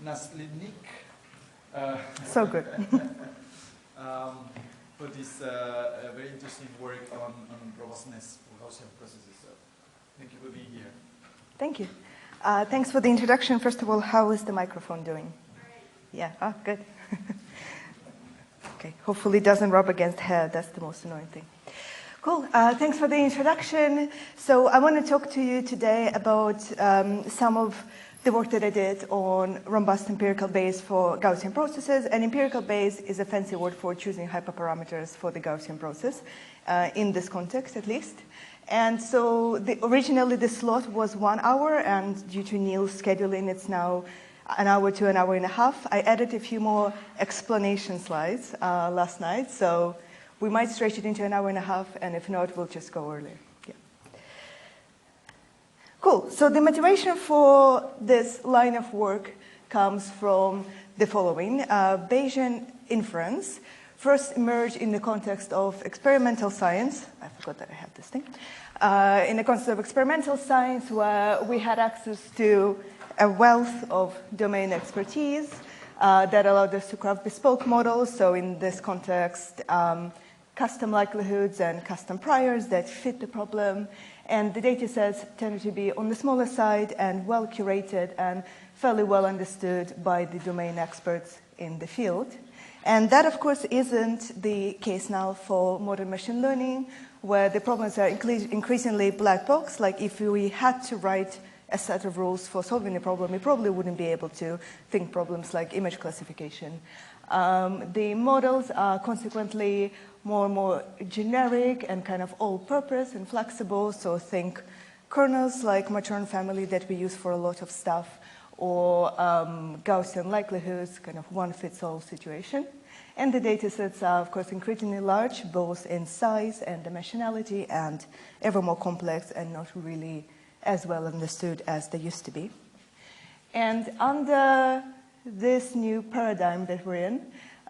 Naslidnik. So good. For this very interesting work on robustness for Gaussian processes. So thank you for being here. Thank you. Thanks for the introduction. First of all, how is the microphone doing? Yeah, oh, good. Okay, hopefully it doesn't rub against hair. That's the most annoying thing. Cool. Thanks for the introduction. So I want to talk to you today about some of the work that I did on robust empirical base for Gaussian processes. And empirical base is a fancy word for choosing hyperparameters for the Gaussian process, in this context at least. And so originally the slot was 1 hour, and due to Neil's scheduling, it's now an hour to an hour and a half. I added a few more explanation slides last night, so we might stretch it into an hour and a half, and if not, we'll just go earlier. Yeah. Cool. So the motivation for this line of work comes from the following. Bayesian inference first emerged in the context of experimental science. I forgot that I have this thing. In the context of experimental science, where we had access to a wealth of domain expertise that allowed us to craft bespoke models. So in this context, custom likelihoods and custom priors that fit the problem. And the data sets tended to be on the smaller side and well curated and fairly well understood by the domain experts in the field. And that, of course, isn't the case now for modern machine learning, where the problems are increasingly black box. Like if we had to write a set of rules for solving a problem, we probably wouldn't be able to think problems like image classification. The models are consequently more and more generic and kind of all-purpose and flexible. So think kernels like Matern family that we use for a lot of stuff, or Gaussian likelihoods, kind of one-fits-all situation. And the data sets are, of course, increasingly large, both in size and dimensionality, and ever more complex and not really as well understood as they used to be. And under this new paradigm that we're in,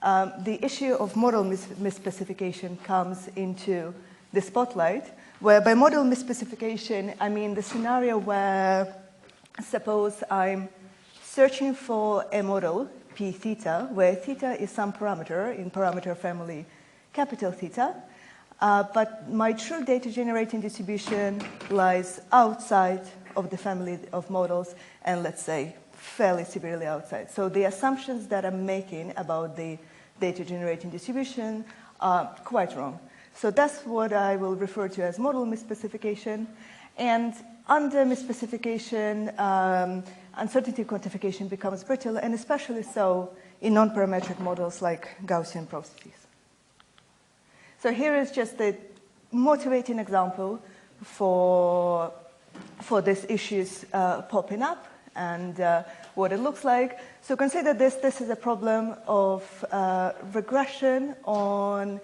the issue of model misspecification comes into the spotlight, where by model misspecification, I mean the scenario where, suppose I'm searching for a model, p theta, where theta is some parameter in parameter family capital theta, but my true data generating distribution lies outside of the family of models, and let's say fairly severely outside. So the assumptions that I'm making about the data generating distribution are quite wrong. So that's what I will refer to as model misspecification. And under misspecification, uncertainty quantification becomes brittle, and especially so in non-parametric models like Gaussian processes. So here is just a motivating example for these issues popping up and what it looks like. So consider this is a problem of regression on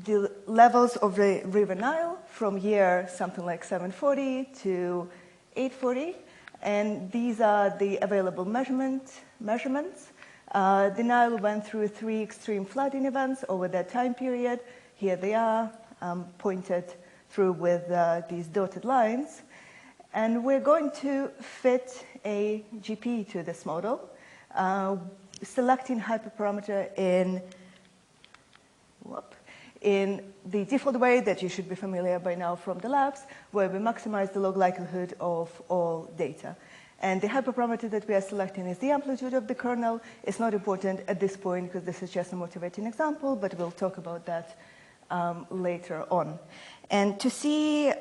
the levels of the River Nile from year something like 740 to 840. And these are the available measurements. The Nile went through 3 extreme flooding events over that time period. Here they are, pointed through with these dotted lines. And we're going to fit a GP to this model, selecting hyperparameter in the default way that you should be familiar by now from the labs, where we maximize the log likelihood of all data. And the hyperparameter that we are selecting is the amplitude of the kernel. It's not important at this point because this is just a motivating example, but we'll talk about that later on. And to see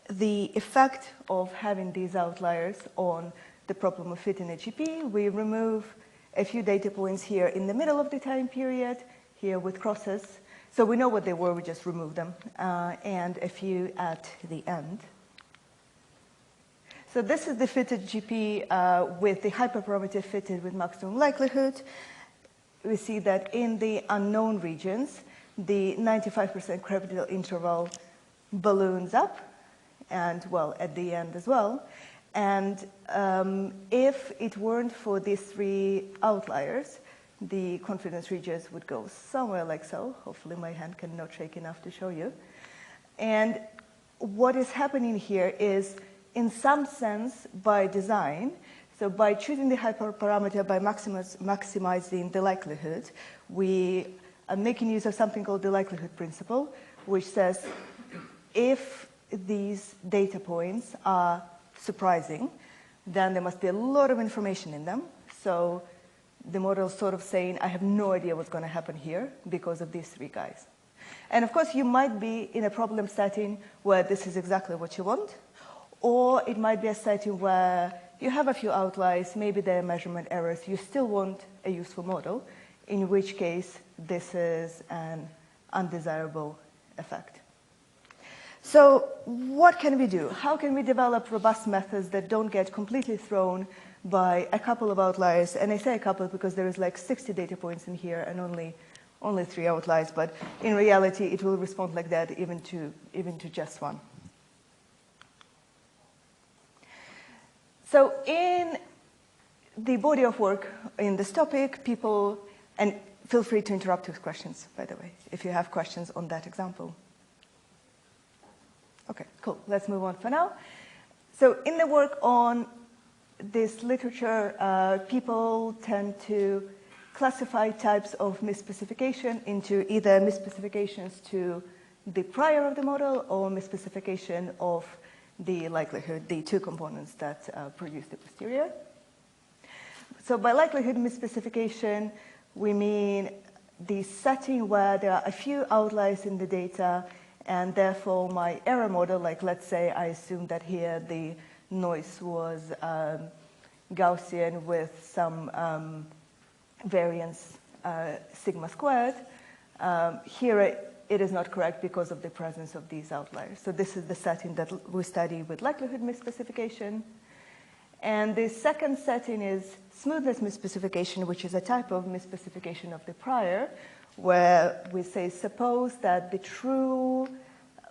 the effect of having these outliers on the problem of fitting a GP, we remove a few data points here in the middle of the time period, here with crosses. So we know what they were, we just remove them, and a few at the end. So this is the fitted GP with the hyperparameter fitted with maximum likelihood. We see that in the unknown regions, the 95% credibility interval balloons up, and well, at the end as well. And if it weren't for these 3 outliers, the confidence regions would go somewhere like so. Hopefully my hand cannot shake enough to show you. And what is happening here is, in some sense, by design, So by choosing the hyperparameter, by maximizing the likelihood, we are making use of something called the likelihood principle, which says if these data points are surprising, then there must be a lot of information in them. So the model is sort of saying, I have no idea what's going to happen here because of these three guys. And of course, you might be in a problem setting where this is exactly what you want, or it might be a setting where you have a few outliers, maybe there are measurement errors, you still want a useful model, in which case this is an undesirable effect. So what can we do? How can we develop robust methods that don't get completely thrown by a couple of outliers? And I say a couple because there is like 60 data points in here and only 3 outliers, but in reality it will respond like that even to just one. So in the body of work in this topic, people, and feel free to interrupt with questions, by the way, if you have questions on that example. Okay, cool. Let's move on for now. So in the work on this literature, people tend to classify types of misspecification into either misspecifications to the prior of the model or misspecification of the likelihood, the two components that produce the posterior. So by likelihood misspecification, we mean the setting where there are a few outliers in the data, and therefore my error model, like let's say I assume that here the noise was Gaussian with some variance sigma squared. Here it is not correct because of the presence of these outliers. So this is the setting that we study with likelihood misspecification. And the second setting is smoothness misspecification, which is a type of misspecification of the prior, where we say, suppose that the true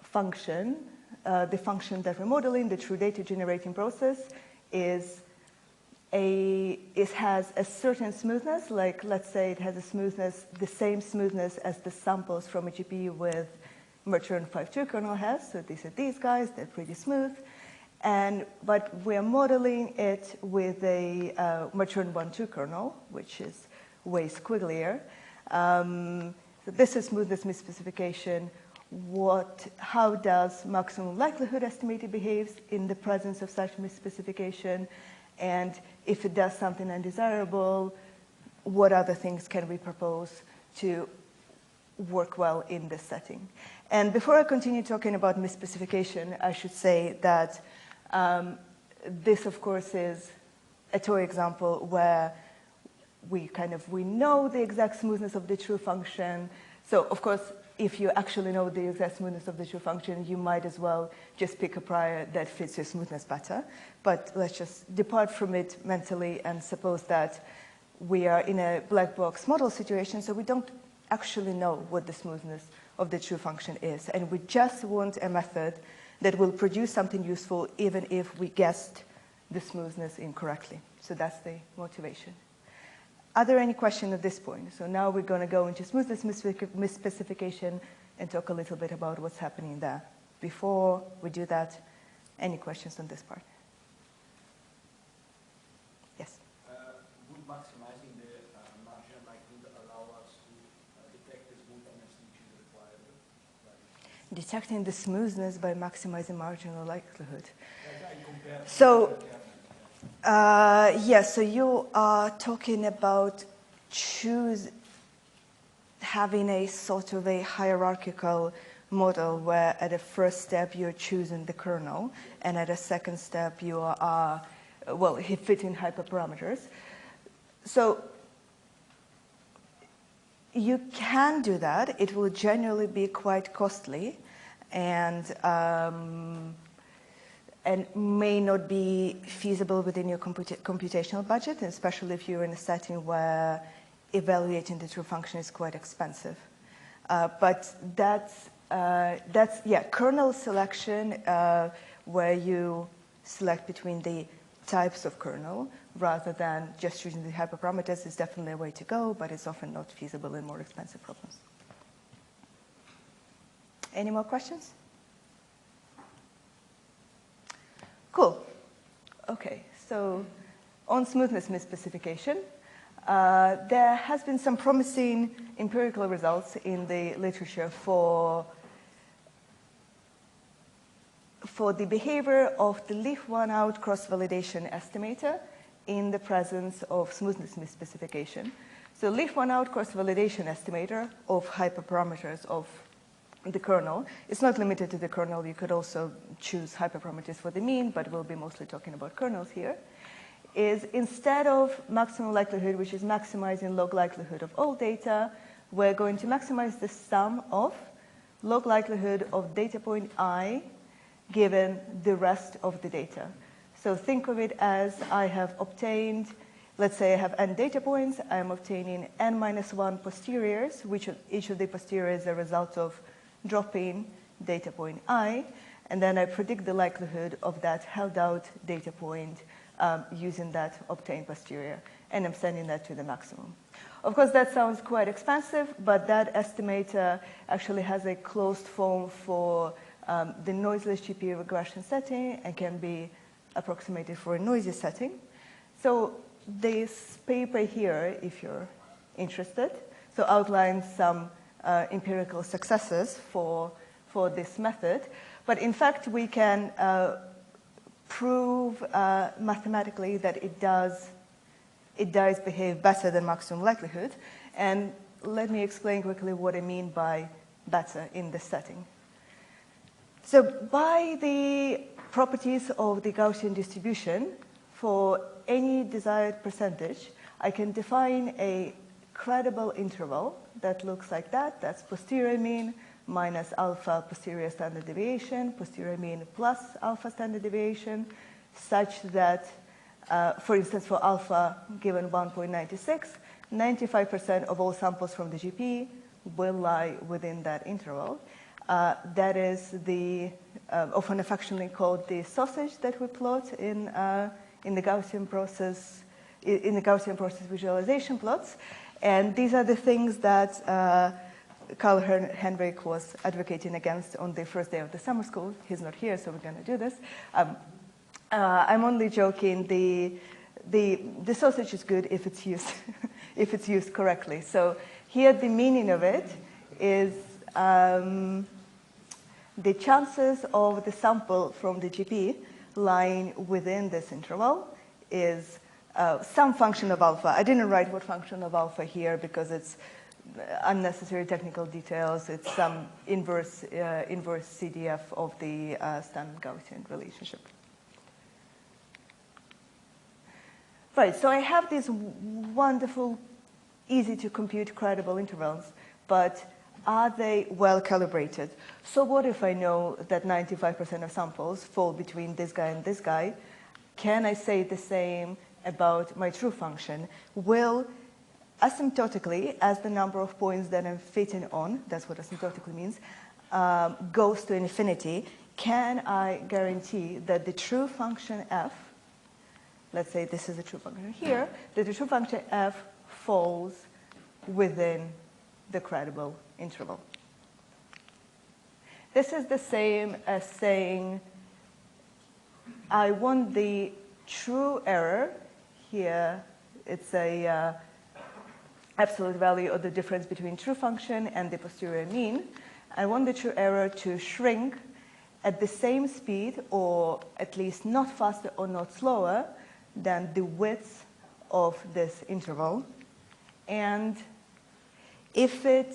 function, the function that we're modeling, the true data generating process, has a certain smoothness, like let's say it has a smoothness, the same smoothness as the samples from a GPU with Merchant 5.2 kernel has. So these are these guys, they're pretty smooth. But we're modeling it with a Merchant 1.2 kernel, which is way squigglier. So this is smoothness misspecification. How does maximum likelihood estimator behaves in the presence of such misspecification? And if it does something undesirable, what other things can we propose to work well in this setting? And before I continue talking about misspecification, I should say that this, of course, is a toy example where we know the exact smoothness of the true function. So, of course, if you actually know the exact smoothness of the true function, you might as well just pick a prior that fits your smoothness better. But let's just depart from it mentally and suppose that we are in a black box model situation, so we don't actually know what the smoothness of the true function is. And we just want a method that will produce something useful even if we guessed the smoothness incorrectly. So that's the motivation. Are there any questions at this point? So now we're going to go into smoothness misspecification and talk a little bit about what's happening there. Before we do that, any questions on this part? Yes? Would maximizing the margin likelihood allow us to detect the smoothness which is required? Detecting the smoothness by maximizing marginal likelihood. Like So, yes, so you are talking about having a sort of a hierarchical model where at the first step you're choosing the kernel, and at a second step you are, fitting hyperparameters. So you can do that. It will generally be quite costly and may not be feasible within your computational budget, especially if you're in a setting where evaluating the true function is quite expensive. But that's kernel selection, where you select between the types of kernel rather than just choosing the hyperparameters is definitely a way to go, but it's often not feasible in more expensive problems. Any more questions? Cool. Okay, so On smoothness misspecification, there has been some promising empirical results in the literature for the behavior of the leave one out cross-validation estimator in the presence of smoothness misspecification. So leave one out cross-validation estimator of hyperparameters of the kernel. It's not limited to the kernel. You could also choose hyperparameters for the mean, but we'll be mostly talking about kernels here. Is instead of maximum likelihood, which is maximizing log likelihood of all data, we're going to maximize the sum of log likelihood of data point I given the rest of the data. So think of it as I have obtained, let's say I have n data points, I'm obtaining n minus 1 posteriors, which each of the posteriors is a result of dropping data point I, and then I predict the likelihood of that held out data point using that obtained posterior, and I'm sending that to the maximum. Of course, that sounds quite expensive, but that estimator actually has a closed form for the noiseless GPU regression setting and can be approximated for a noisy setting. So this paper here, if you're interested, so outlines some empirical successes for this method. But in fact, we can prove mathematically that it does behave better than maximum likelihood. And let me explain quickly what I mean by better in this setting. So by the properties of the Gaussian distribution, for any desired percentage, I can define a credible interval that looks like that. That's posterior mean minus alpha posterior standard deviation, posterior mean plus alpha standard deviation, such that, for instance, for alpha given 1.96, 95% of all samples from the GP will lie within that interval. That is the often affectionately called the sausage that we plot in the Gaussian process visualization plots, and these are the things that Carl Henrik was advocating against on the first day of the summer school. He's not here, so we're going to do this. I'm only joking. The sausage is good if it's used if it's used correctly. So here the meaning of it is the chances of the sample from the GP lying within this interval is some function of alpha. I didn't write what function of alpha here because it's unnecessary technical details. It's some inverse CDF of the standard Gaussian relationship. Right, so I have these wonderful, easy to compute credible intervals, but are they well calibrated? So what if I know that 95% of samples fall between this guy and this guy? Can I say the same about my true function? Will asymptotically, as the number of points that I'm fitting on, that's what asymptotically means, goes to infinity, can I guarantee that the true function f, let's say this is a true function here, that the true function f falls within the credible interval? This is the same as saying I want the true error here. It's a absolute value of the difference between true function and the posterior mean. I want the true error to shrink at the same speed, or at least not faster or not slower than the width of this interval. And if it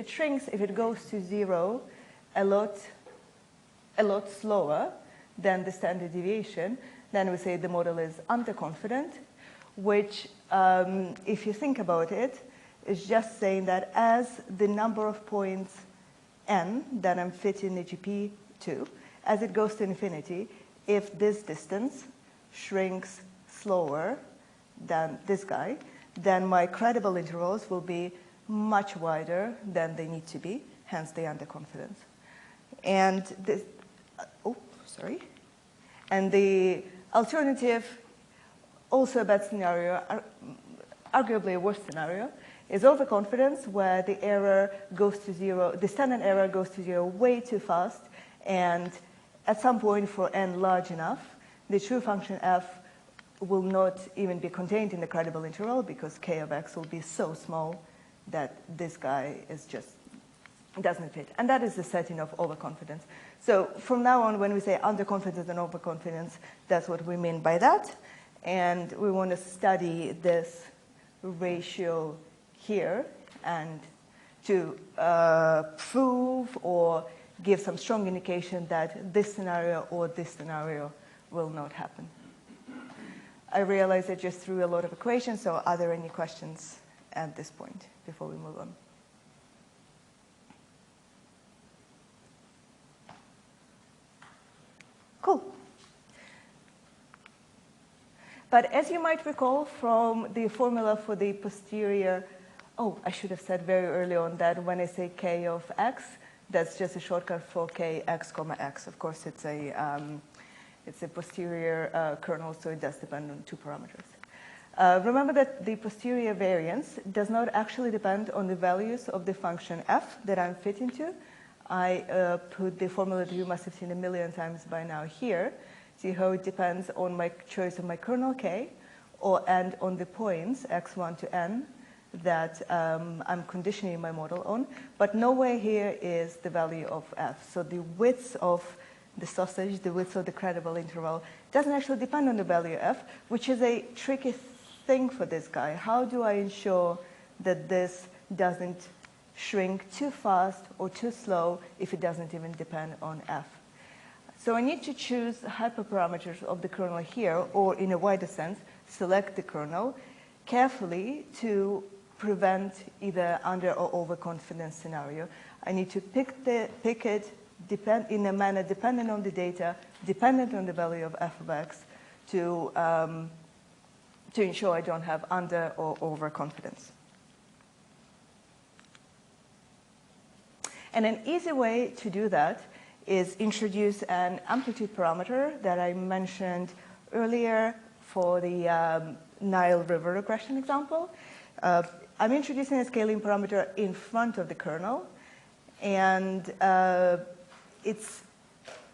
shrinks, if it goes to 0 a lot slower than the standard deviation, then we say the model is underconfident, which, if you think about it, is just saying that as the number of points n that I'm fitting the GP to, as it goes to infinity, if this distance shrinks slower than this guy, then my credible intervals will be much wider than they need to be, hence the underconfidence. And this, and the alternative, also a bad scenario, arguably a worse scenario, is overconfidence, where the error goes to 0, the standard error goes to 0 way too fast, and at some point for n large enough, the true function f will not even be contained in the credible interval because k of x will be so small that this guy is just doesn't fit. And that is the setting of overconfidence. So from now on, when we say underconfidence and overconfidence, that's what we mean by that. And we want to study this ratio here and to prove or give some strong indication that this scenario or this scenario will not happen. I realize I just threw a lot of equations, so are there any questions at this point before we move on? Cool. But as you might recall from the formula for the posterior, oh, I should have said very early on that when I say k of x, that's just a shortcut for k x comma x. Of course, it's a posterior kernel, so it does depend on two parameters. Remember that the posterior variance does not actually depend on the values of the function f that I'm fitting to. I put the formula that you must have seen a million times by now here. See how it depends on my choice of my kernel k and on the points x1 to n that I'm conditioning my model on. But nowhere here is the value of f. So the width of the sausage, the width of the credible interval, doesn't actually depend on the value f, which is a tricky thing for this guy. How do I ensure that this doesn't shrink too fast or too slow if it doesn't even depend on f? So I need to choose hyperparameters of the kernel here, or in a wider sense, select the kernel carefully to prevent either under or overconfidence scenario. I need to pick it in a manner dependent on the data, dependent on the value of f of x, to ensure I don't have under or overconfidence. And an easy way to do that is introduce an amplitude parameter that I mentioned earlier for the Nile River regression example. I'm introducing a scaling parameter in front of the kernel, and it's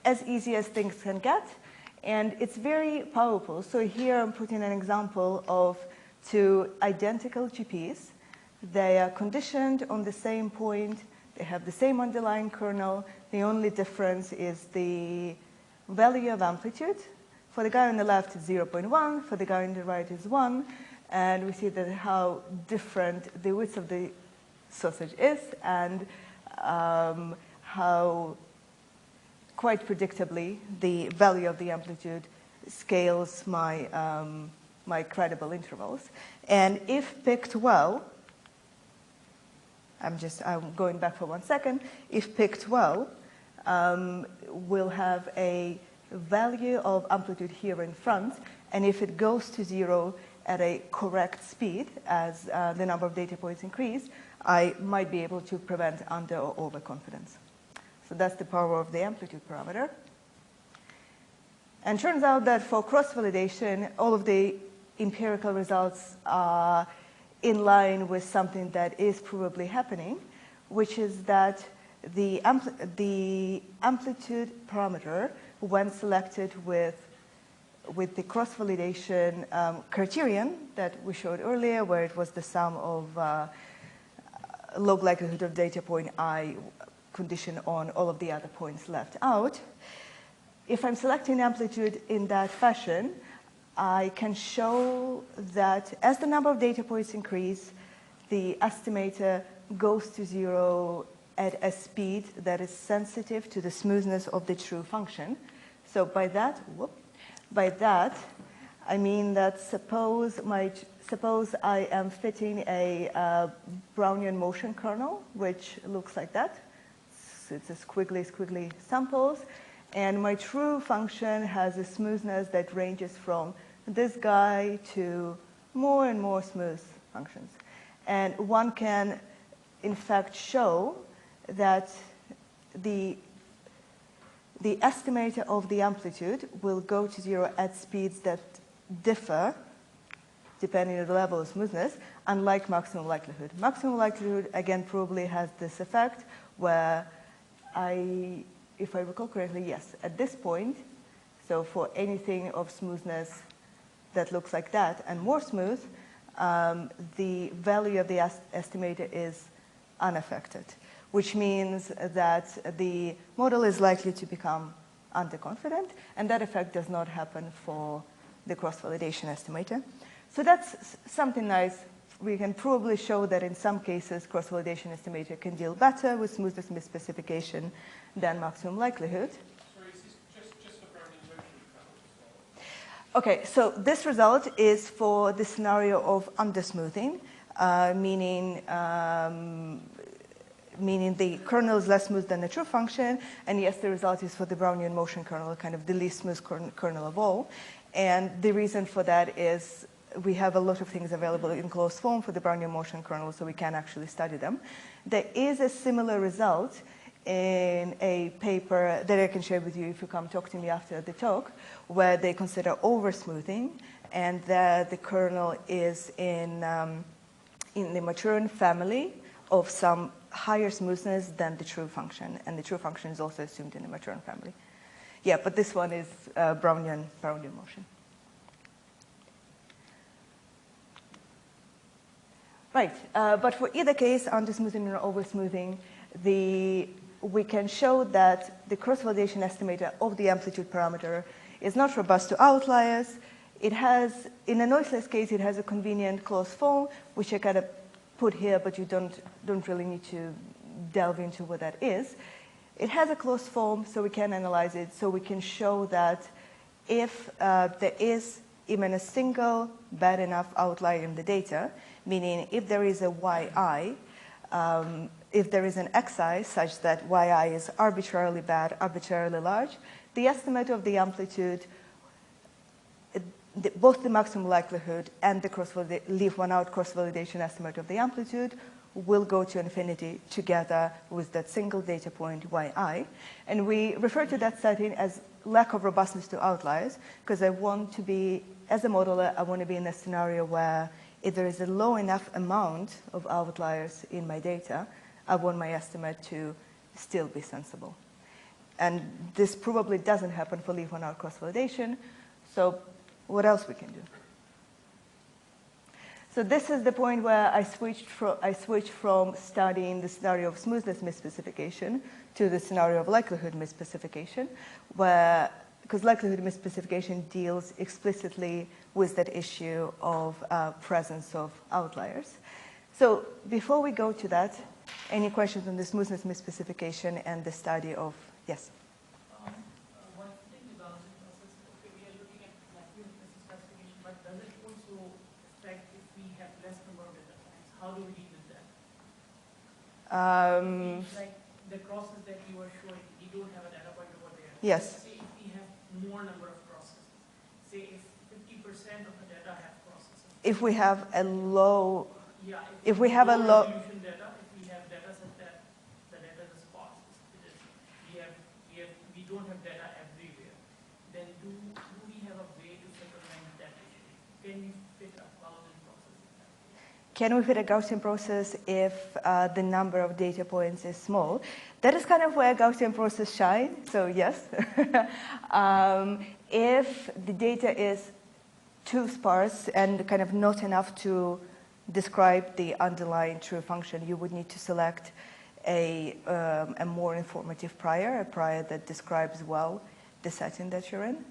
as easy as things can get, and it's very powerful. So here I'm putting an example of two identical GPs. They are conditioned on the same point. They have the same underlying kernel. The only difference is the value of amplitude. For the guy on the left is 0.1. For the guy on the right is 1. And we see that how different the width of the sausage is, and how quite predictably the value of the amplitude scales my, my credible intervals. And if picked well, I'm going back for 1 second. If picked well, we'll have a value of amplitude here in front, and if it goes to 0 at a correct speed as the number of data points increase, I might be able to prevent under or overconfidence. So that's the power of the amplitude parameter. And turns out that for cross-validation, all of the empirical results are in line with something that is probably happening, which is that the amplitude parameter, when selected with the cross-validation criterion that we showed earlier, where it was the sum of log likelihood of data point I condition on all of the other points left out. If I'm selecting amplitude in that fashion, I can show that as the number of data points increase, the estimator goes to 0 at a speed that is sensitive to the smoothness of the true function. So by that, I mean that suppose I am fitting a Brownian motion kernel, which looks like that. So it's a squiggly samples. And my true function has a smoothness that ranges from this guy to more and more smooth functions. And one can, in fact, show that the estimator of the amplitude will go to 0 at speeds that differ depending on the level of smoothness, unlike maximum likelihood. Maximum likelihood, again, probably has this effect where if I recall correctly, yes, at this point, so for anything of smoothness that looks like that and more smooth, the value of the estimator is unaffected, which means that the model is likely to become underconfident, and that effect does not happen for the cross-validation estimator. So that's something nice. We can probably show that in some cases cross-validation estimator can deal better with smoothness misspecification than maximum likelihood. Sorry, is this just the Brownian motion kernel? Okay, so this result is for the scenario of undersmoothing, meaning the kernel is less smooth than the true function, and yes, the result is for the Brownian motion kernel, kind of the least smooth kernel of all. And the reason for that is we have a lot of things available in closed form for the Brownian motion kernel, so we can actually study them. There is a similar result in a paper that I can share with you if you come talk to me after the talk, where they consider oversmoothing, and that the kernel is in the maturing family of some higher smoothness than the true function, and the true function is also assumed in the maturing family. Yeah, but this one is Brownian motion. Right, but for either case, undersmoothing or oversmoothing, we can show that the cross-validation estimator of the amplitude parameter is not robust to outliers. It has, in a noiseless case, it has a convenient closed form, which I kind of put here, but you don't really need to delve into what that is. It has a closed form, so we can analyze it, so we can show that if there is even a single bad enough outlier in the data, meaning if there is a yi, if there is an xi such that yi is arbitrarily bad, arbitrarily large, the estimate of the amplitude, both the maximum likelihood and the leave one out cross-validation estimate of the amplitude will go to infinity together with that single data point yi. And we refer to that setting as lack of robustness to outliers, because I want to be, as a modeler, I want to be in a scenario where if there is a low enough amount of outliers in my data, I want my estimate to still be sensible. And this probably doesn't happen for leave one out cross-validation, so what else we can do? So this is the point where I switched from studying the scenario of smoothness misspecification to the scenario of likelihood misspecification, where, because likelihood misspecification deals explicitly with that issue of presence of outliers. So before we go to that, any questions on the smoothness misspecification and the study of, yes? One thing with Gaussian process, okay, we are looking at likelihood misspecification, but does it also affect if we have less number of data points? How do we deal with that? Like the crosses that you were showing, you don't have a data point over there. Yes. Say if we have more number of crosses, say if 50% of the data have crosses. If we have a low, yeah, if we have a low resolution data, if we have data such that the data is sparse, we don't have data everywhere, then do we have a way to circumvent that issue? Can we fit a Gaussian process in that? Can we fit a Gaussian process if the number of data points is small? That is kind of where Gaussian process shine, so yes. If the data is too sparse and kind of not enough to describe the underlying true function, you would need to select a more informative prior, a prior that describes well the setting that you're in.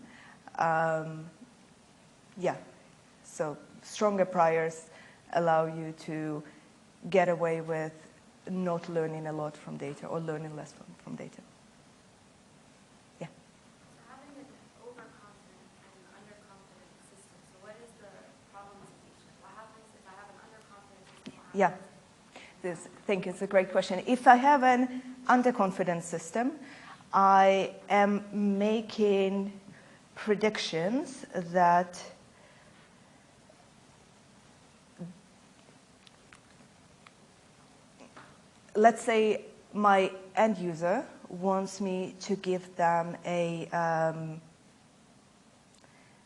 Yeah, so stronger priors allow you to get away with not learning a lot from data or learning less from data. Yeah. So having an overconfident and underconfident system, so what is the problematization? What happens if I have an underconfident system? Yeah. I think it's a great question. If I have an underconfident system, I am making predictions that let's say my end user wants me to give them a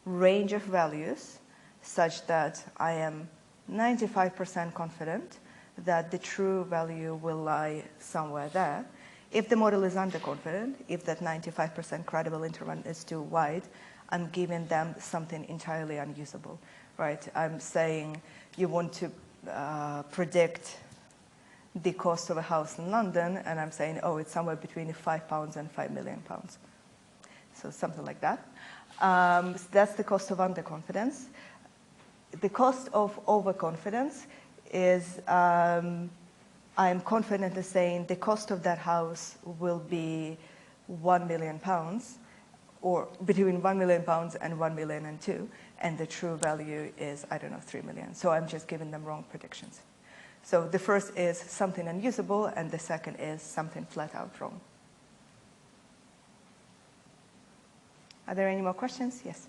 range of values such that I am 95% confident that the true value will lie somewhere there. If the model is underconfident, if that 95% credible interval is too wide, I'm giving them something entirely unusable, right? I'm saying you want to predict the cost of a house in London, and I'm saying, oh, it's somewhere between £5 and £5 million. So something like that. So that's the cost of underconfidence. The cost of overconfidence is I'm confidently saying the cost of that house will be £1 million, or between £1 million and 1 million and 2, and the true value is, I don't know, 3 million. So I'm just giving them wrong predictions. So the first is something unusable, and the second is something flat out wrong. Are there any more questions? Yes. So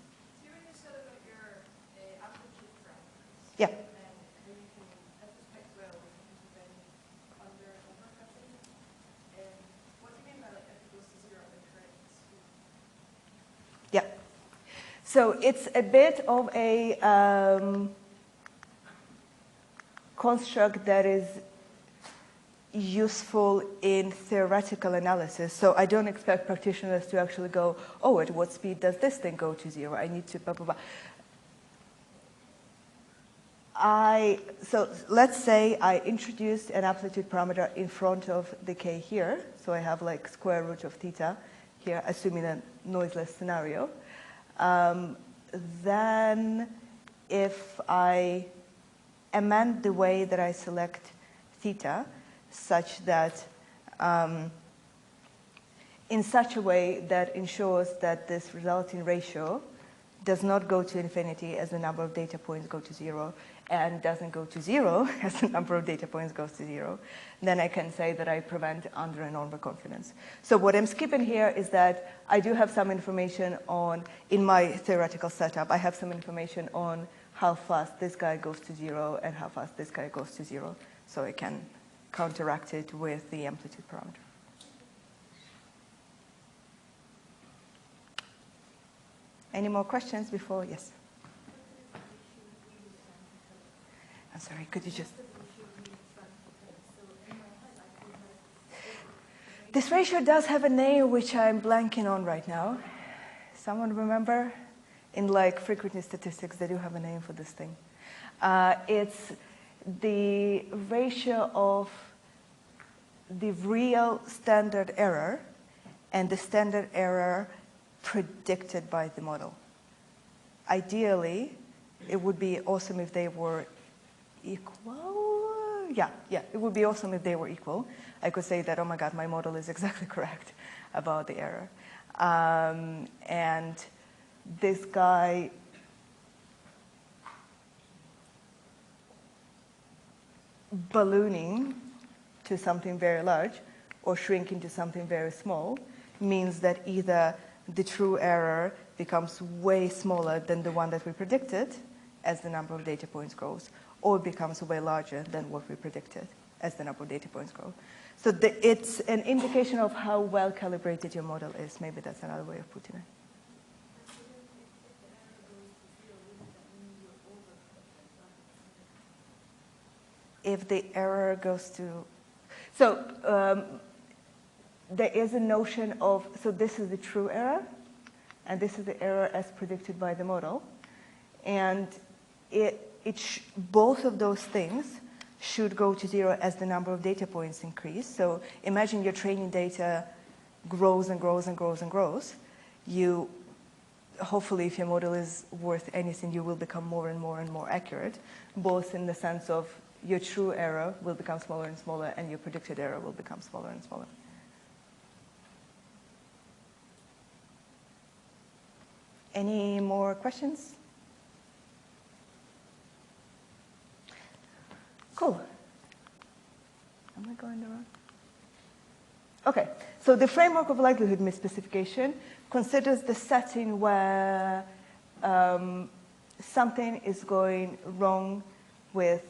when you said about your amplitude parameters, Yeah. and how you can retrospect well when you prevent under and overcutting, what do you mean by like if it goes to zero the correct speed? Yeah. So it's a bit of a construct that is useful in theoretical analysis. So I don't expect practitioners to actually go, oh, at what speed does this thing go to zero? I need to blah, blah, blah. So let's say I introduced an amplitude parameter in front of the k here. So I have like square root of theta here, assuming a noiseless scenario. Then if I amend the way that I select theta such that in such a way that ensures that this resulting ratio does not go to infinity as the number of data points go to zero, and doesn't go to zero as the number of data points goes to zero, then I can say that I prevent under and overconfidence. So what I'm skipping here is that I do have some information on, in my theoretical setup, I have some information on how fast this guy goes to zero and how fast this guy goes to zero. So I can counteract it with the amplitude parameter. Any more questions before? Yes. I'm sorry, could you just... This ratio does have a name which I'm blanking on right now. Someone remember? In like frequency statistics, they do have a name for this thing. It's the ratio of the real standard error and the standard error predicted by the model. Ideally, it would be awesome if they were equal. Yeah, it would be awesome if they were equal. I could say that, oh my God, my model is exactly correct about the error. And this guy ballooning to something very large or shrinking to something very small means that either the true error becomes way smaller than the one that we predicted as the number of data points grows, or becomes way larger than what we predicted as the number of data points grow. So it's an indication of how well calibrated your model is. Maybe that's another way of putting it. If the error goes to... So there is a notion of, so this is the true error, and this is the error as predicted by the model. And both of those things should go to zero as the number of data points increase. So imagine your training data grows and grows and grows and grows. Hopefully, if your model is worth anything, you will become more and more and more accurate, both in the sense of your true error will become smaller and smaller, and your predicted error will become smaller and smaller. Any more questions? Cool. Am I going the wrong? Okay, so the framework of likelihood misspecification considers the setting where something is going wrong with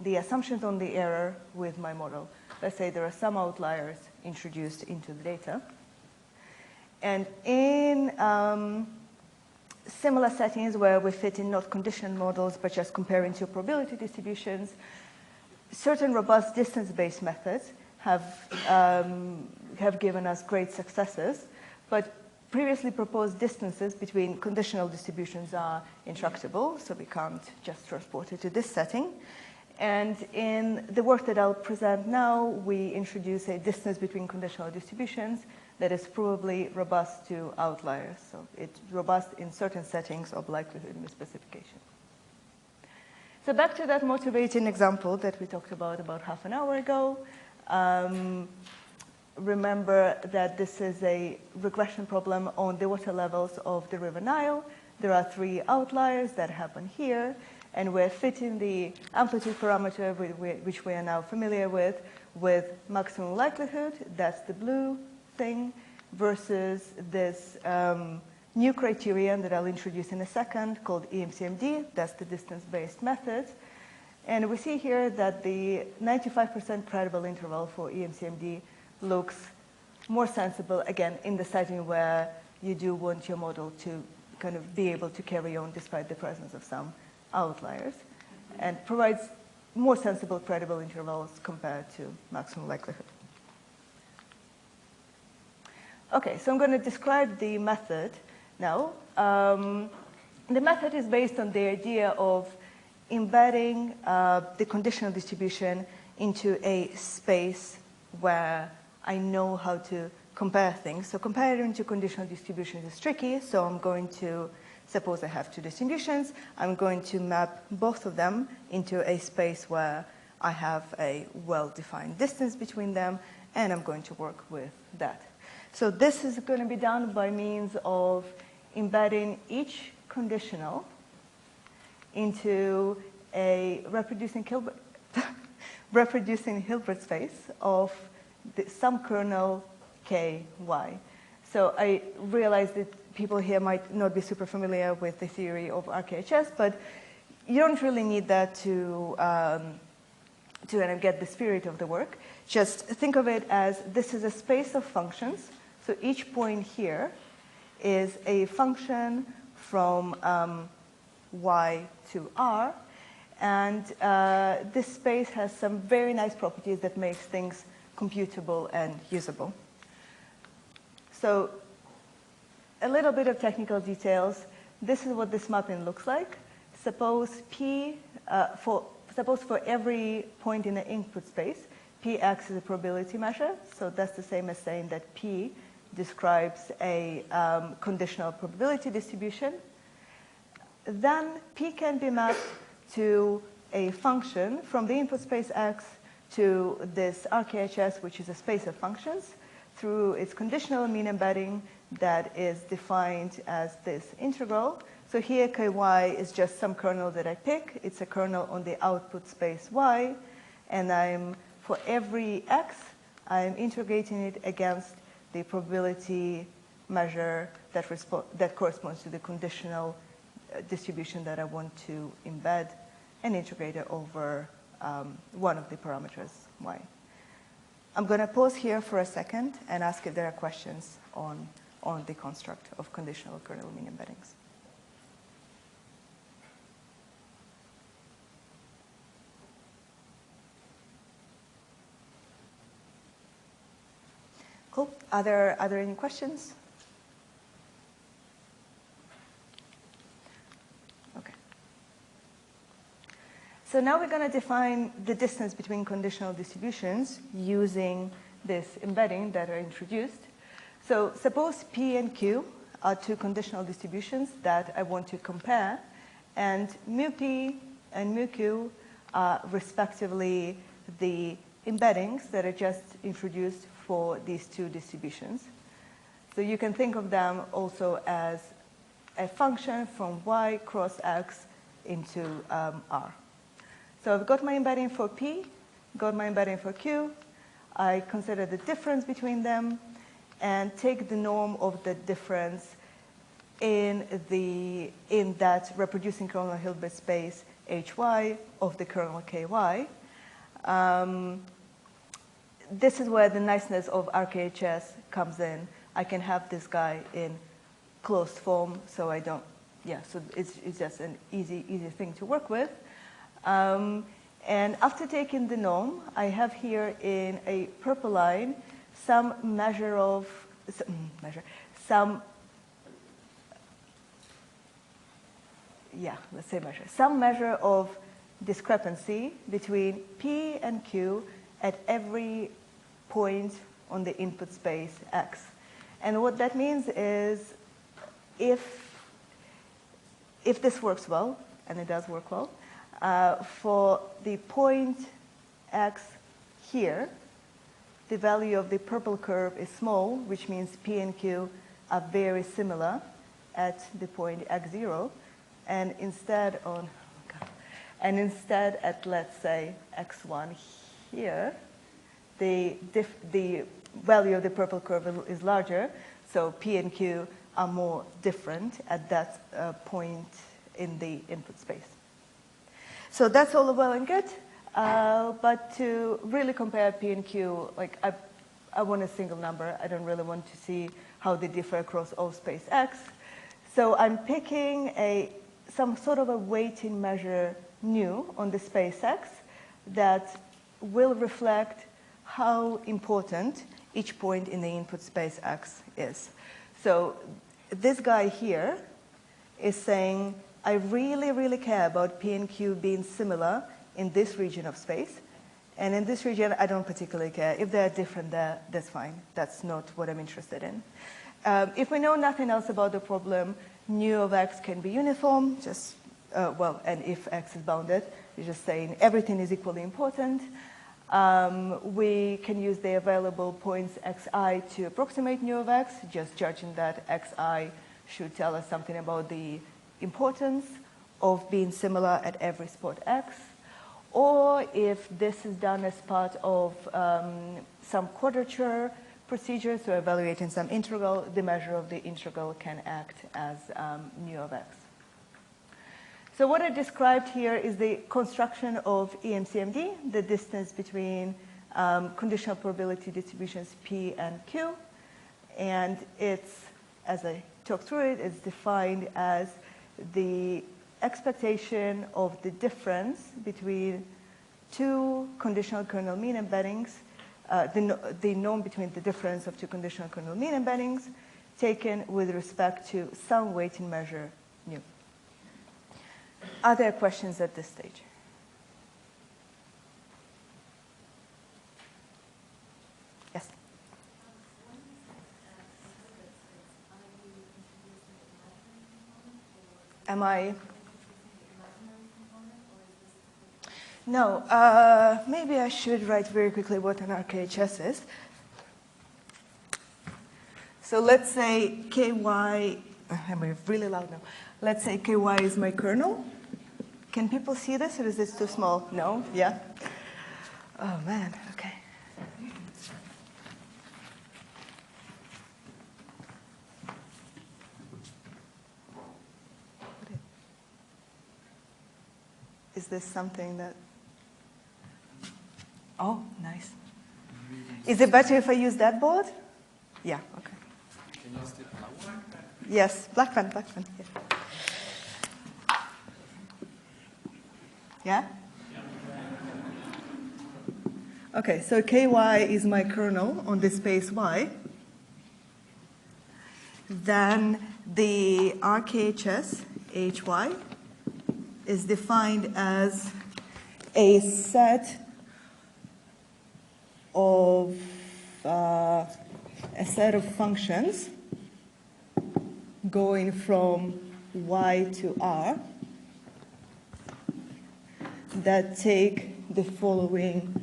the assumptions on the error with my model. Let's say there are some outliers introduced into the data. And in similar settings where we fit in not conditional models, but just comparing two probability distributions, certain robust distance-based methods have given us great successes. But previously proposed distances between conditional distributions are intractable, so we can't just transport it to this setting. And in the work that I'll present now, we introduce a distance between conditional distributions that is probably robust to outliers. So it's robust in certain settings of likelihood misspecification. So back to that motivating example that we talked about half an hour ago. Remember that this is a regression problem on the water levels of the River Nile. There are 3 outliers that happen here, and we're fitting the amplitude parameter, which we are now familiar with maximum likelihood, that's the blue thing, versus this new criterion that I'll introduce in a second called EMCD, that's the distance-based method. And we see here that the 95% credible interval for EMCD looks more sensible, again, in the setting where you do want your model to kind of be able to carry on despite the presence of some outliers, and provides more sensible credible intervals compared to maximum likelihood. Okay, so I'm going to describe the method now. The method is based on the idea of embedding the conditional distribution into a space where I know how to compare things. So comparing to conditional distributions is tricky, so I'm going to, suppose I have 2 distributions, I'm going to map both of them into a space where I have a well-defined distance between them, and I'm going to work with that. So this is going to be done by means of embedding each conditional into a reproducing Hilbert space of some kernel k, y. So I realize that people here might not be super familiar with the theory of RKHS, but you don't really need that to kind of get the spirit of the work. Just think of it as this is a space of functions. So each point here is a function from y to r. And this space has some very nice properties that makes things computable and usable. So a little bit of technical details. This is what this mapping looks like. Suppose for every point in the input space, Px is a probability measure. So that's the same as saying that P describes a conditional probability distribution. Then P can be mapped to a function from the input space X to this RKHS, which is a space of functions, through its conditional mean embedding that is defined as this integral. So here ky is just some kernel that I pick. It's a kernel on the output space y, and for every x, I'm integrating it against the probability measure that corresponds to the conditional distribution that I want to embed and integrate it over one of the parameters, y. I'm going to pause here for a second and ask if there are questions on the construct of conditional kernel mean embeddings. Cool. Are there any questions? Okay. So now we're going to define the distance between conditional distributions using this embedding that are introduced. So suppose P and Q are 2 conditional distributions that I want to compare, and mu P and mu Q are respectively the embeddings that are just introduced for these 2 distributions. So you can think of them also as a function from y cross x into r. So I've got my embedding for P, got my embedding for Q. I consider the difference between them and take the norm of the difference in that reproducing kernel Hilbert space hy of the kernel ky. This is where the niceness of RKHS comes in. I can have this guy in closed form, so I don't, so it's just an easy thing to work with. And after taking the norm, I have here in a purple line some yeah, let's say measure, some measure of discrepancy between P and Q at every point on the input space X. And what that means is if this works well, and it does work well, for the point X here, the value of the purple curve is small, which means P and Q are very similar at the point x0, and instead at, let's say, x1 here, the value of the purple curve is larger, so P and Q are more different at that point in the input space. So that's all well and good, but to really compare P and Q, like I want a single number. I don't really want to see how they differ across all space X. So I'm picking some sort of a weighting measure nu on the space X that will reflect how important each point in the input space X is. So this guy here is saying, I really, really care about P and Q being similar in this region of space. And in this region, I don't particularly care. If they're different there, that's fine. That's not what I'm interested in. If we know nothing else about the problem, nu of X can be uniform, just, and if X is bounded, you're just saying everything is equally important. We can use the available points xi to approximate nu of X, just judging that xi should tell us something about the importance of being similar at every spot X. Or if this is done as part of some quadrature procedure, so evaluating some integral, the measure of the integral can act as nu of X. So what I described here is the construction of EMCD, the distance between conditional probability distributions P and Q. And it's, as I talk through it, it's defined as the expectation of the difference between two conditional kernel mean embeddings, the norm between the difference of two conditional kernel mean embeddings taken with respect to some weighting measure nu. Are there questions at this stage? Yes? Am I? No, maybe I should write very quickly what an RKHS is. So let's say KY, I'm really loud now. Let's say KY is my kernel. Can people see this, or is this too small? No? Yeah? Oh, man, okay. Is this something that... Oh, nice. Is it better if I use that board? Yeah, okay. Can you still allow one? Yes, black pen, yeah. Yeah? Okay, so KY is my kernel on the space Y. Then the RKHS, HY, is defined as a set of functions going from Y to R that take the following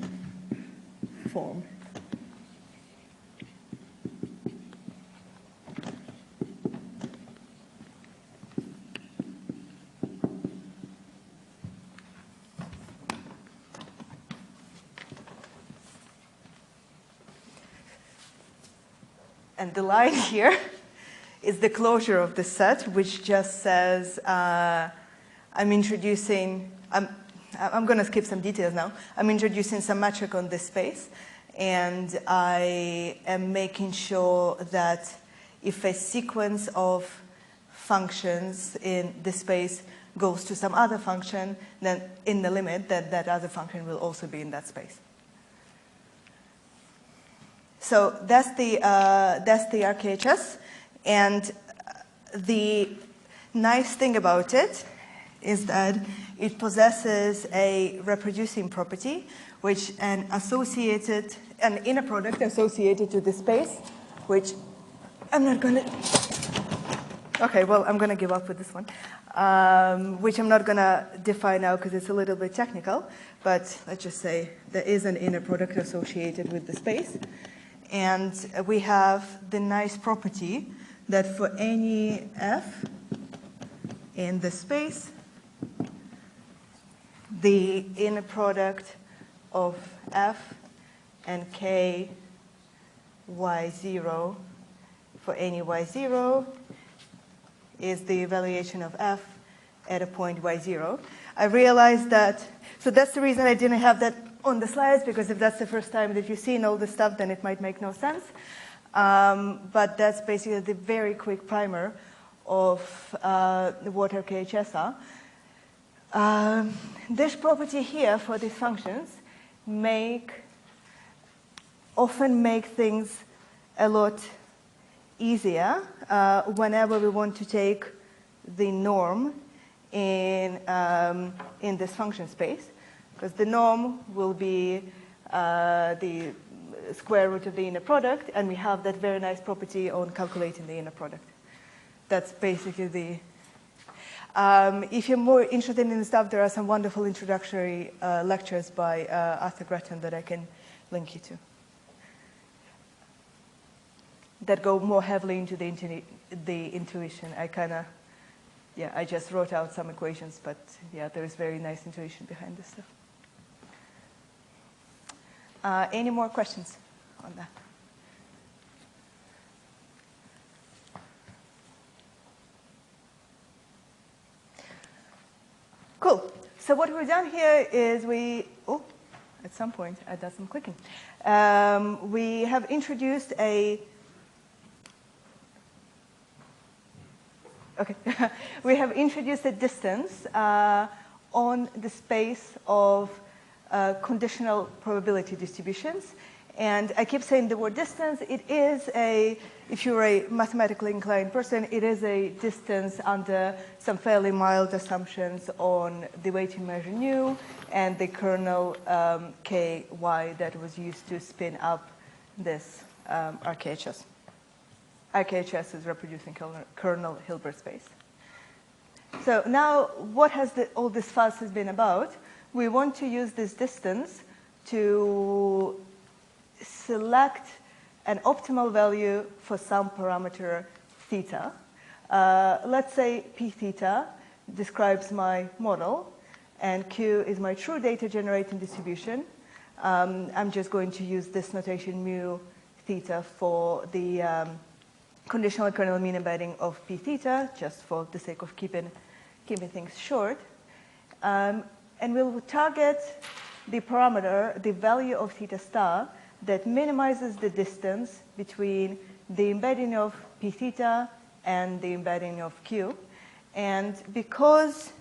form. And the line here is the closure of the set, which just says I'm introducing, I'm going to skip some details now. I'm introducing some metric on this space, and I am making sure that if a sequence of functions in this space goes to some other function, then in the limit, that other function will also be in that space. So that's the RKHS, and the nice thing about it is that it possesses a reproducing property, which an inner product associated to the space, which I'm not going to. Okay, well, I'm going to give up with this one, which I'm not going to define now because it's a little bit technical, but let's just say there is an inner product associated with the space. And we have the nice property that for any f in the space, the inner product of f and k y0 for any y0 is the evaluation of f at a point y0. I realized that, so that's the reason I didn't have that on the slides, because if that's the first time that you've seen all this stuff, then it might make no sense. But that's basically the very quick primer of what RKHS are. This property here for these functions often make things a lot easier whenever we want to take the norm in this function space, because the norm will be the square root of the inner product, and we have that very nice property on calculating the inner product. That's basically the... if you're more interested in the stuff, there are some wonderful introductory lectures by Arthur Gretton that I can link you to, that go more heavily into the intuition. I just wrote out some equations, but yeah, there is very nice intuition behind this stuff. Any more questions on that? Cool. So what we've done here is at some point I did some clicking. We have introduced we have introduced a distance on the space of conditional probability distributions. And I keep saying the word distance. It is if you're a mathematically inclined person, it is a distance under some fairly mild assumptions on the weighting measure nu and the kernel ky that was used to spin up this RKHS. RKHS is reproducing kernel Hilbert space. So now, what has all this fuss has been about? We want to use this distance to select an optimal value for some parameter theta. Let's say p theta describes my model, and q is my true data generating distribution. I'm just going to use this notation mu theta for the conditional kernel mean embedding of p theta, just for the sake of keeping things short. And we'll target the parameter, the value of theta star, that minimizes the distance between the embedding of p theta and the embedding of q. And because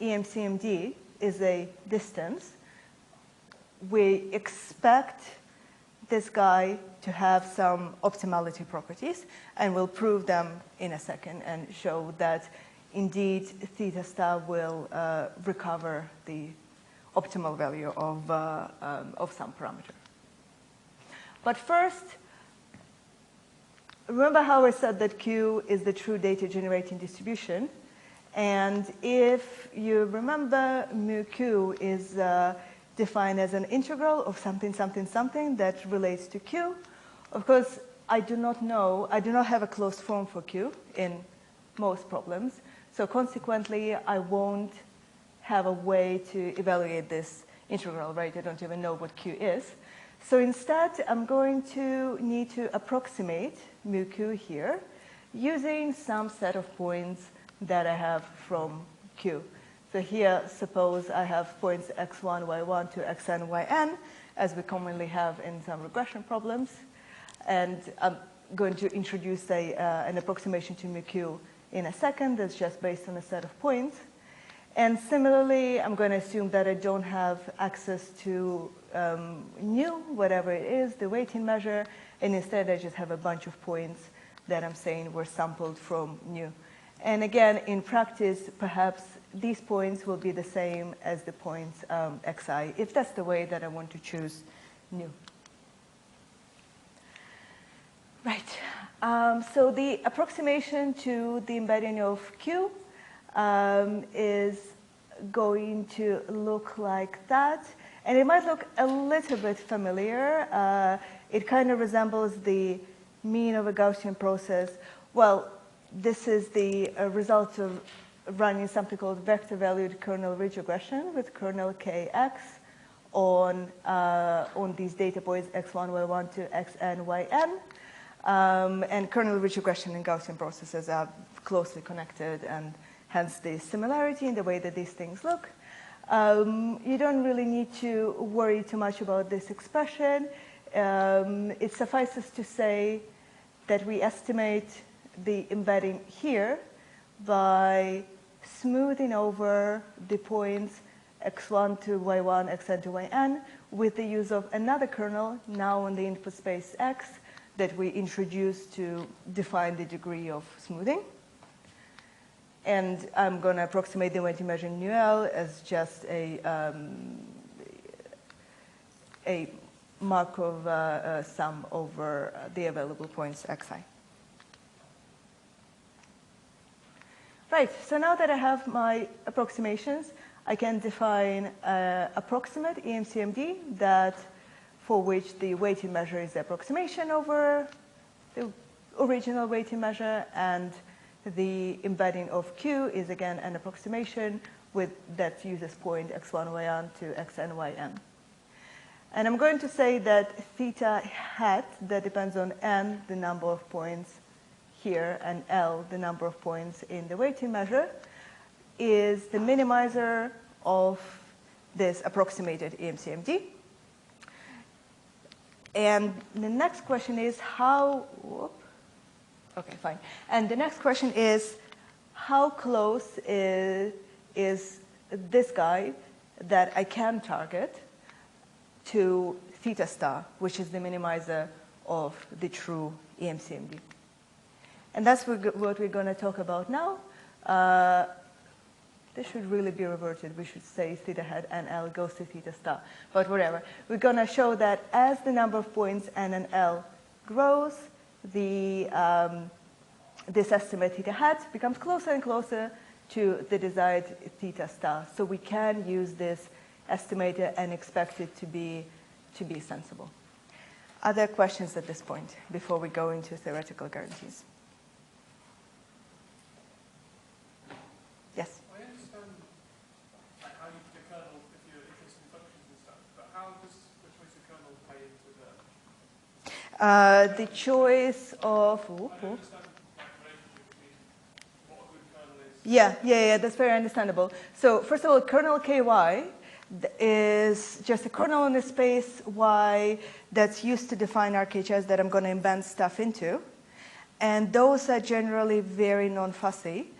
EMCD is a distance, we expect this guy to have some optimality properties, and we'll prove them in a second and show that indeed theta star will recover the optimal value of some parameter. But first, remember how I said that Q is the true data generating distribution, and if you remember, mu Q is defined as an integral of something, something, something that relates to Q. Of course, I do not have a closed form for Q in most problems, so consequently, I won't have a way to evaluate this integral, right? I don't even know what Q is. So instead, I'm going to need to approximate mu Q here using some set of points that I have from Q. So here, suppose I have points x1, y1 to xn, yn, as we commonly have in some regression problems. And I'm going to introduce an approximation to mu Q in a second that's just based on a set of points. And similarly, I'm going to assume that I don't have access to nu, whatever it is, the weighting measure, and instead I just have a bunch of points that I'm saying were sampled from nu. And again, in practice, perhaps these points will be the same as the points xi, if that's the way that I want to choose nu. Right. So the approximation to the embedding of Q is going to look like that. And it might look a little bit familiar. It kind of resembles the mean of a Gaussian process. Well, this is the result of running something called vector-valued kernel ridge regression with kernel kx on these data points x1, y1 to xn, yn. And kernel ridge regression and Gaussian processes are closely connected, and hence the similarity in the way that these things look. You don't really need to worry too much about this expression. It suffices to say that we estimate the embedding here by smoothing over the points x1 to y1, xn to yn with the use of another kernel, now on the input space x, that we introduce to define the degree of smoothing. And I'm going to approximate the weighting measure nu L as just a Markov sum over the available points xi. Right, so now that I have my approximations, I can define an approximate EMCMD that for which the weighting measure is the approximation over the original weighting measure, and the embedding of Q is again an approximation with that uses point x1 yn to xn yn. And I'm going to say that theta hat, that depends on n, the number of points here, and L, the number of points in the weighting measure, is the minimizer of this approximated EMCMD. And the next question is how, okay, fine. And the next question is how close is this guy that I can target to theta star, which is the minimizer of the true EMCMD. And that's what we're going to talk about now. This should really be reverted. We should say theta hat and L goes to theta star. But whatever. We're going to show that as the number of points n and L grows, this estimate theta hat becomes closer and closer to the desired theta star. So we can use this estimator and expect it to be sensible. Other questions at this point before we go into theoretical guarantees? Yes? I understand like, how you pick a kernel if you're interested in functions and stuff, but how does the choice of kernel play into The choice of... I don't understand like, the relationship between what a good kernel is. Yeah, that's very understandable. So first of all, kernel ky is just a kernel in the space y that's used to define RKHS that I'm going to embed stuff into. And those are generally very non-fussy.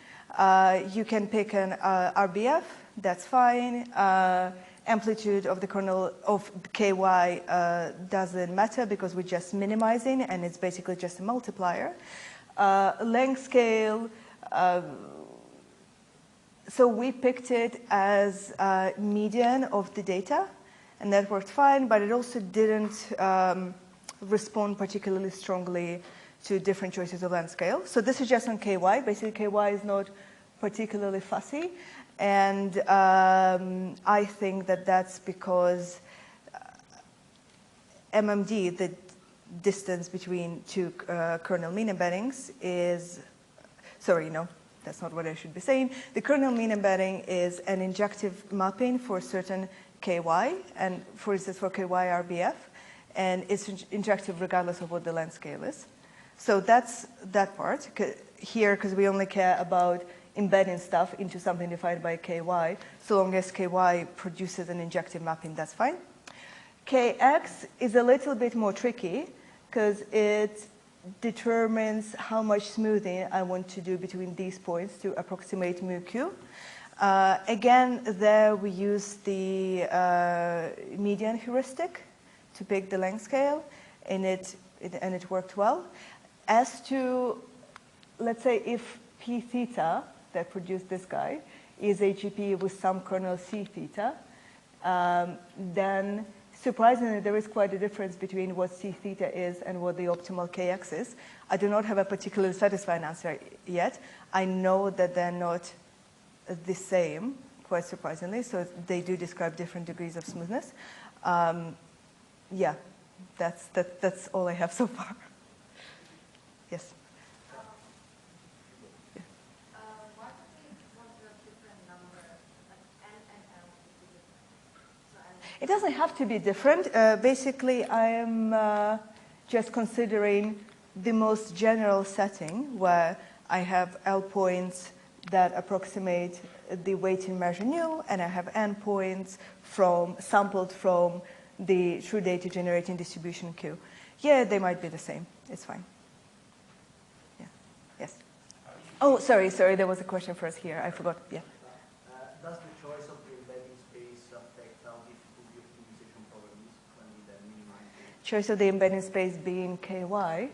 You can pick an RBF, that's fine. Amplitude of the kernel of ky doesn't matter because we're just minimizing and it's basically just a multiplier. Length scale, so we picked it as median of the data, and that worked fine, but it also didn't respond particularly strongly to different choices of length scale. So this is just on ky. Basically, ky is not particularly fussy, and I think that that's because MMD, the distance between two kernel mean embeddings, is, sorry, no. That's not what I should be saying. The kernel mean embedding is an injective mapping for certain ky, and for instance for ky RBF, and it's injective regardless of what the length scale is. So that's that part. Here, because we only care about embedding stuff into something defined by ky, so long as ky produces an injective mapping, that's fine. Kx is a little bit more tricky because it determines how much smoothing I want to do between these points to approximate mu q. Again, there we use the median heuristic to pick the length scale, and it worked well. As to, let's say, if P theta that produced this guy is a GP with some kernel C theta, then surprisingly there is quite a difference between what C theta is and what the optimal Kx is. I do not have a particularly satisfying answer yet. I know that they're not the same, quite surprisingly, so they do describe different degrees of smoothness. Yeah, that's all I have so far. Yes? Why would we want to have different number, like N and L would be different? So N It doesn't have to be different. Basically, I am just considering the most general setting where I have L points that approximate the weighting measure nu, and I have N points sampled from the true data generating distribution Q. Yeah, they might be the same. It's fine. Yeah. Yes. Oh, sorry. There was a question for us here. I forgot. Yeah. Does the choice of the embedding space affect how difficult the optimization problem is when we then minimize it? Choice of the embedding space being KY.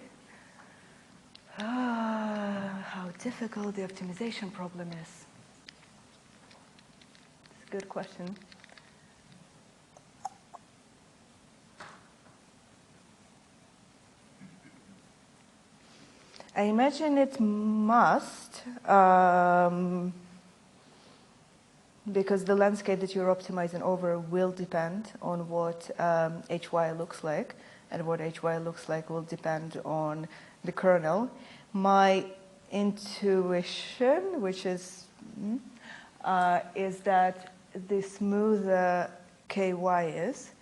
How difficult the optimization problem is. It's a good question. I imagine it must, because the landscape that you're optimizing over will depend on what HY looks like, and what HY looks like will depend on the kernel. My intuition, which is that the smoother KY is,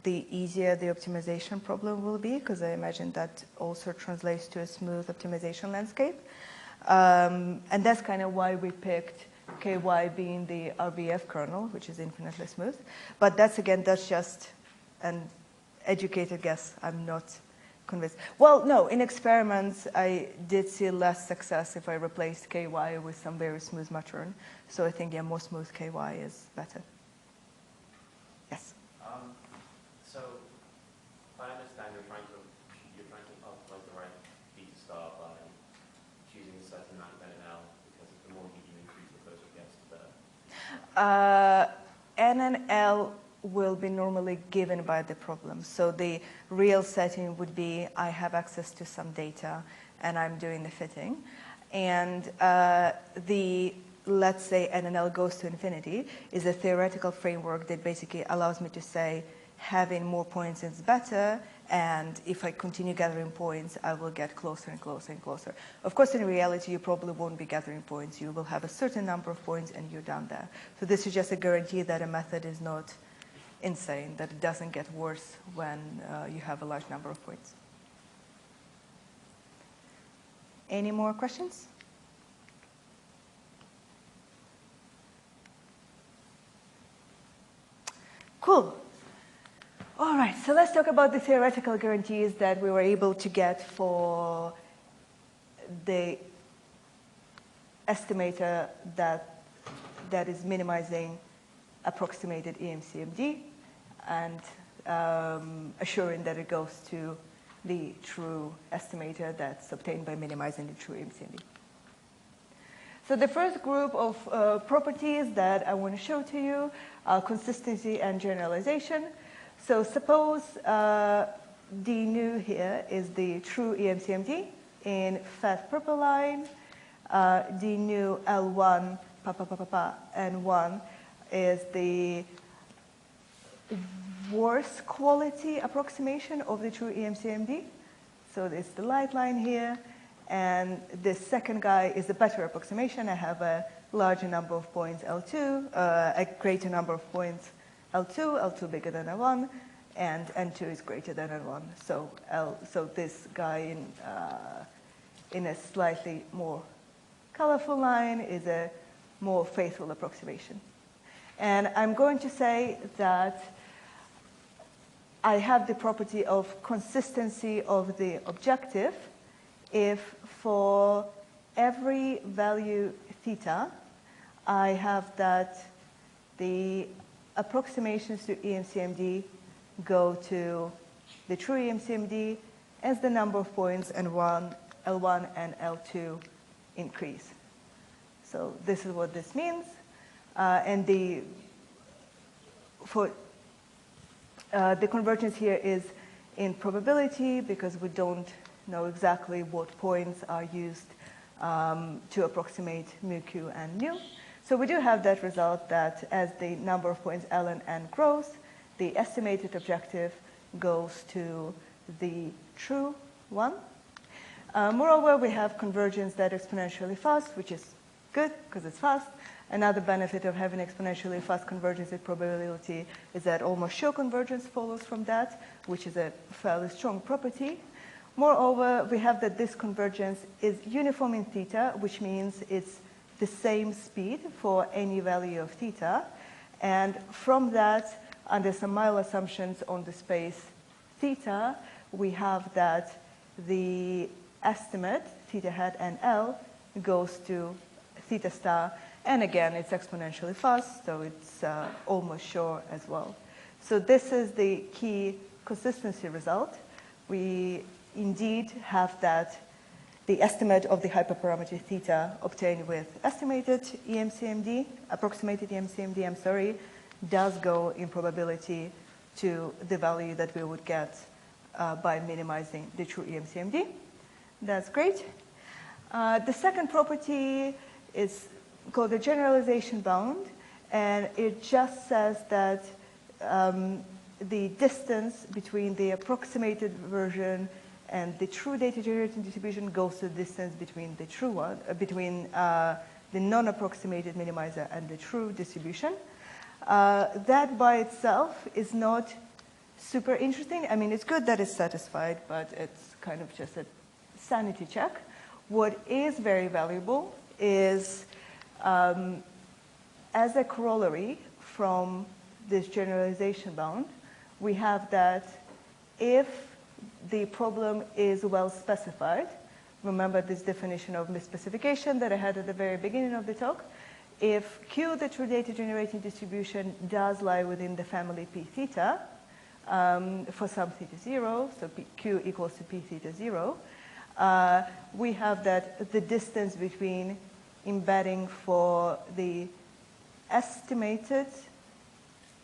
the easier the optimization problem will be, because I imagine that also translates to a smooth optimization landscape. And that's kind of why we picked KY being the RBF kernel, which is infinitely smooth. But that's just an educated guess. I'm not convinced. Well, no, in experiments, I did see less success if I replaced KY with some very smooth matroon. So I think, yeah, more smooth KY is better. Yes? So, if I understand, you're trying to optimize the right beta star by choosing a certain amount of N and L, because the more you increase, the closer it gets to the... N and L will be normally given by the problem. So the real setting would be I have access to some data and I'm doing the fitting. And let's say N and L goes to infinity, is a theoretical framework that basically allows me to say having more points is better, and if I continue gathering points, I will get closer and closer and closer. Of course, in reality, you probably won't be gathering points. You will have a certain number of points and you're down there. So this is just a guarantee that a method is not insane, that it doesn't get worse when you have a large number of points. Any more questions? Cool. All right, so let's talk about the theoretical guarantees that we were able to get for the estimator that is minimizing approximated EMCD and assuring that it goes to the true estimator that's obtained by minimizing the true EMCD. So the first group of properties that I want to show to you are consistency and generalization. So suppose D nu here is the true EMCMD in fat purple line. D nu L1 N1 is the worst quality approximation of the true EMCMD. So it's the light line here. And the second guy is the better approximation. I have a larger number of points L2, a greater number of points L2 bigger than L1, and N2 is greater than L1. So this guy in a slightly more colorful line is a more faithful approximation. And I'm going to say that I have the property of consistency of the objective if for every value theta, I have that the approximations to EMCMD go to the true EMCMD as the number of points and L1 and L2 increase. So this is what this means. And the convergence here is in probability because we don't know exactly what points are used to approximate mu, q, and mu. So we do have that result that as the number of points L and N grows, the estimated objective goes to the true one. Moreover, we have convergence that exponentially fast, which is good because it's fast. Another benefit of having exponentially fast convergence at probability is that almost sure convergence follows from that, which is a fairly strong property. Moreover, we have that this convergence is uniform in theta, which means it's the same speed for any value of theta. And from that, under some mild assumptions on the space theta, we have that the estimate, theta hat and L, goes to theta star. And again, it's exponentially fast, so it's almost sure as well. So this is the key consistency result. We indeed have that the estimate of the hyperparameter theta obtained with estimated EMCMD, approximated EMCMD, I'm sorry, does go in probability to the value that we would get by minimizing the true EMCMD. That's great. The second property is called the generalization bound, and it just says that the distance between the approximated version and the true data generating distribution goes to the distance between the true one, between the non-approximated minimizer and the true distribution. That by itself is not super interesting. I mean, it's good that it's satisfied, but it's kind of just a sanity check. What is very valuable is, as a corollary from this generalization bound, we have that if the problem is well specified, remember this definition of misspecification that I had at the very beginning of the talk, if Q, the true data generating distribution, does lie within the family p theta, for some theta 0, so Q equals to p theta 0, we have that the distance between embedding for the estimated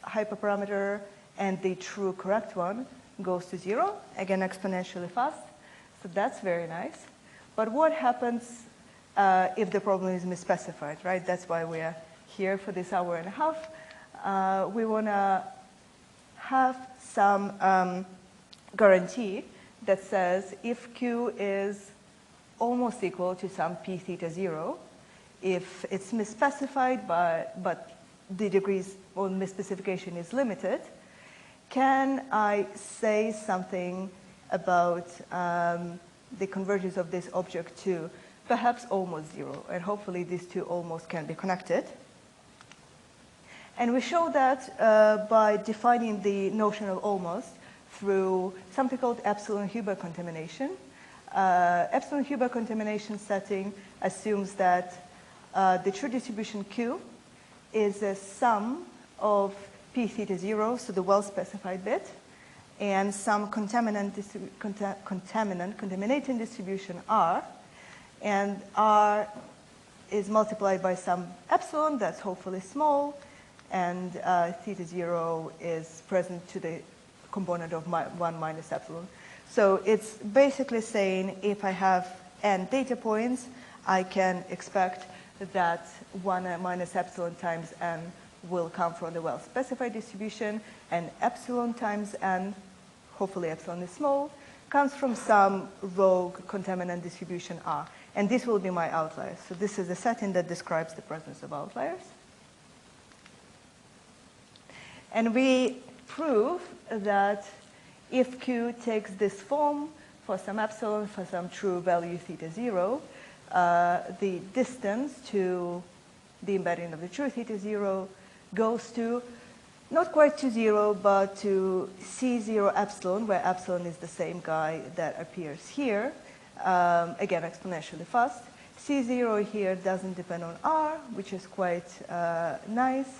hyperparameter and the true correct one goes to 0, again exponentially fast. So that's very nice. But what happens if the problem is misspecified, right? That's why we are here for this hour and a half. We want to have some guarantee that says if Q is almost equal to some p theta 0, if it's misspecified but the degrees or misspecification is limited, can I say something about the convergence of this object to perhaps almost 0? And hopefully these two almost can be connected. And we show that by defining the notional almost through something called epsilon Huber contamination. Epsilon Huber contamination setting assumes that the true distribution Q is a sum of p theta 0, so the well-specified bit, and some contaminating distribution R, and R is multiplied by some epsilon that's hopefully small, and theta 0 is present to the component of 1 minus epsilon. So it's basically saying if I have n data points, I can expect that 1 minus epsilon times n will come from the well-specified distribution, and epsilon times n, hopefully epsilon is small, comes from some rogue contaminant distribution R. And this will be my outliers. So this is a setting that describes the presence of outliers. And we prove that if Q takes this form for some epsilon, for some true value theta 0, the distance to the embedding of the true theta 0 goes to not quite to 0, but to C0 epsilon, where epsilon is the same guy that appears here, again exponentially fast. C0 here doesn't depend on R, which is quite nice.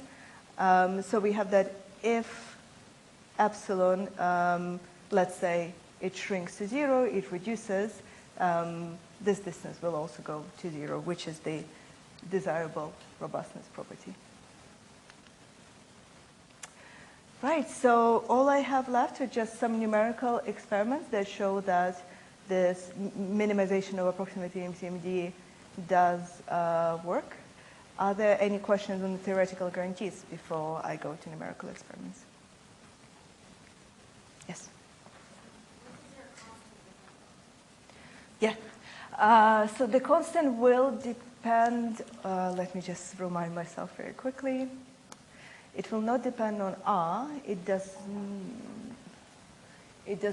So we have that if epsilon, let's say it shrinks to 0, it reduces, this distance will also go to 0, which is the desirable robustness property. Right, so all I have left are just some numerical experiments that show that this minimization of approximating EMCD does work. Are there any questions on the theoretical guarantees before I go to numerical experiments? Yes? Yeah. So the constant will depend, let me just remind myself very quickly. It will not depend on R. It does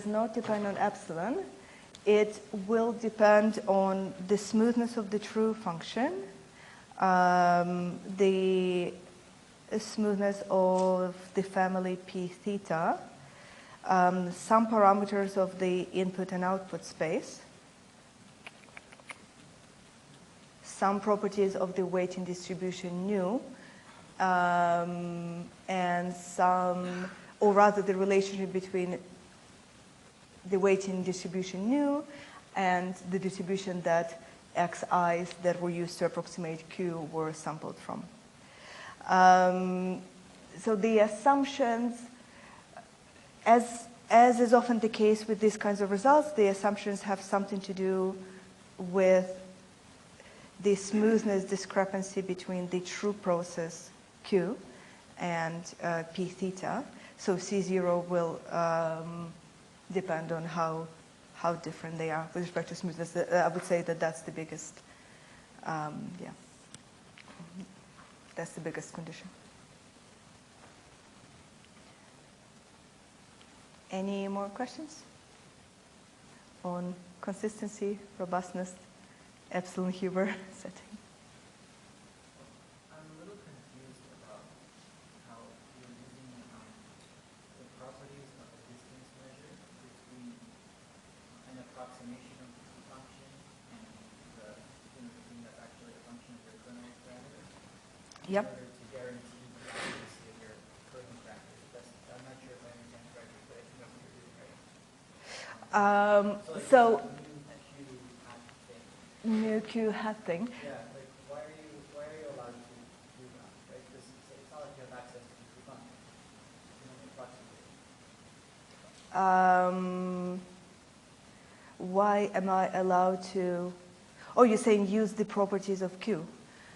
not depend on epsilon. It will depend on the smoothness of the true function, the smoothness of the family p theta, some parameters of the input and output space, some properties of the weighting distribution nu, and some, or rather the relationship between the weighting distribution nu and the distribution that xi's that were used to approximate q were sampled from. So the assumptions, as is often the case with these kinds of results, the assumptions have something to do with the smoothness discrepancy between the true process q and p theta. So C0 will depend on how different they are with respect to smoothness. I would say that that's the biggest, that's the biggest condition. Any more questions on consistency, robustness, epsilon Huber setting? I'm a little confused about how you're using the properties of a distance measure between an approximation of the function and the thing that's actually a function of your kernel parameter in Yep. order to guarantee the accuracy of your coding factors. I'm not sure if I understand correctly, but I think that's what you're doing, right? So mu mu q hat thing. q hat thing. Yeah, like why are you allowed to do that? Right? Because it's not like you have access to the function. You can only approximate. Why am I allowed to? Oh, you're saying use the properties of Q.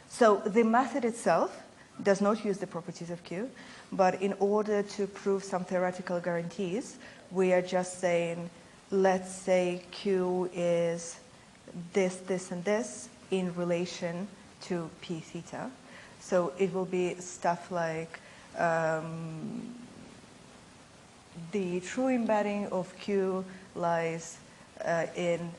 So the method itself does not use the properties of Q, but in order to prove some theoretical guarantees, we are just saying, let's say Q is this, this, and this in relation to p theta. So it will be stuff like the true embedding of Q lies in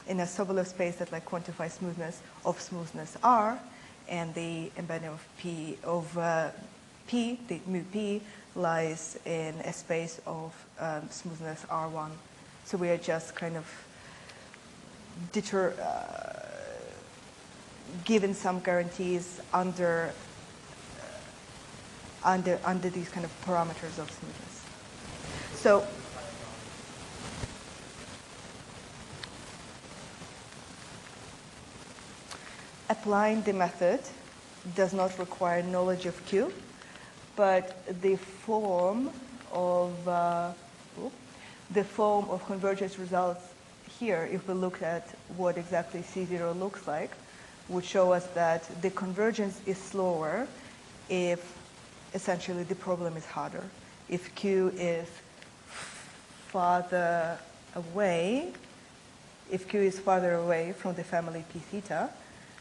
a Sobolev space that like quantifies smoothness of smoothness R, and the embedding of P, the mu P, lies in a space of smoothness R1. So we are just kind of given some guarantees under these kind of parameters of smoothness. So applying the method does not require knowledge of Q, but the form of convergence results here, if we look at what exactly C0 looks like, would show us that the convergence is slower if essentially the problem is harder. If Q is farther away, from the family p theta,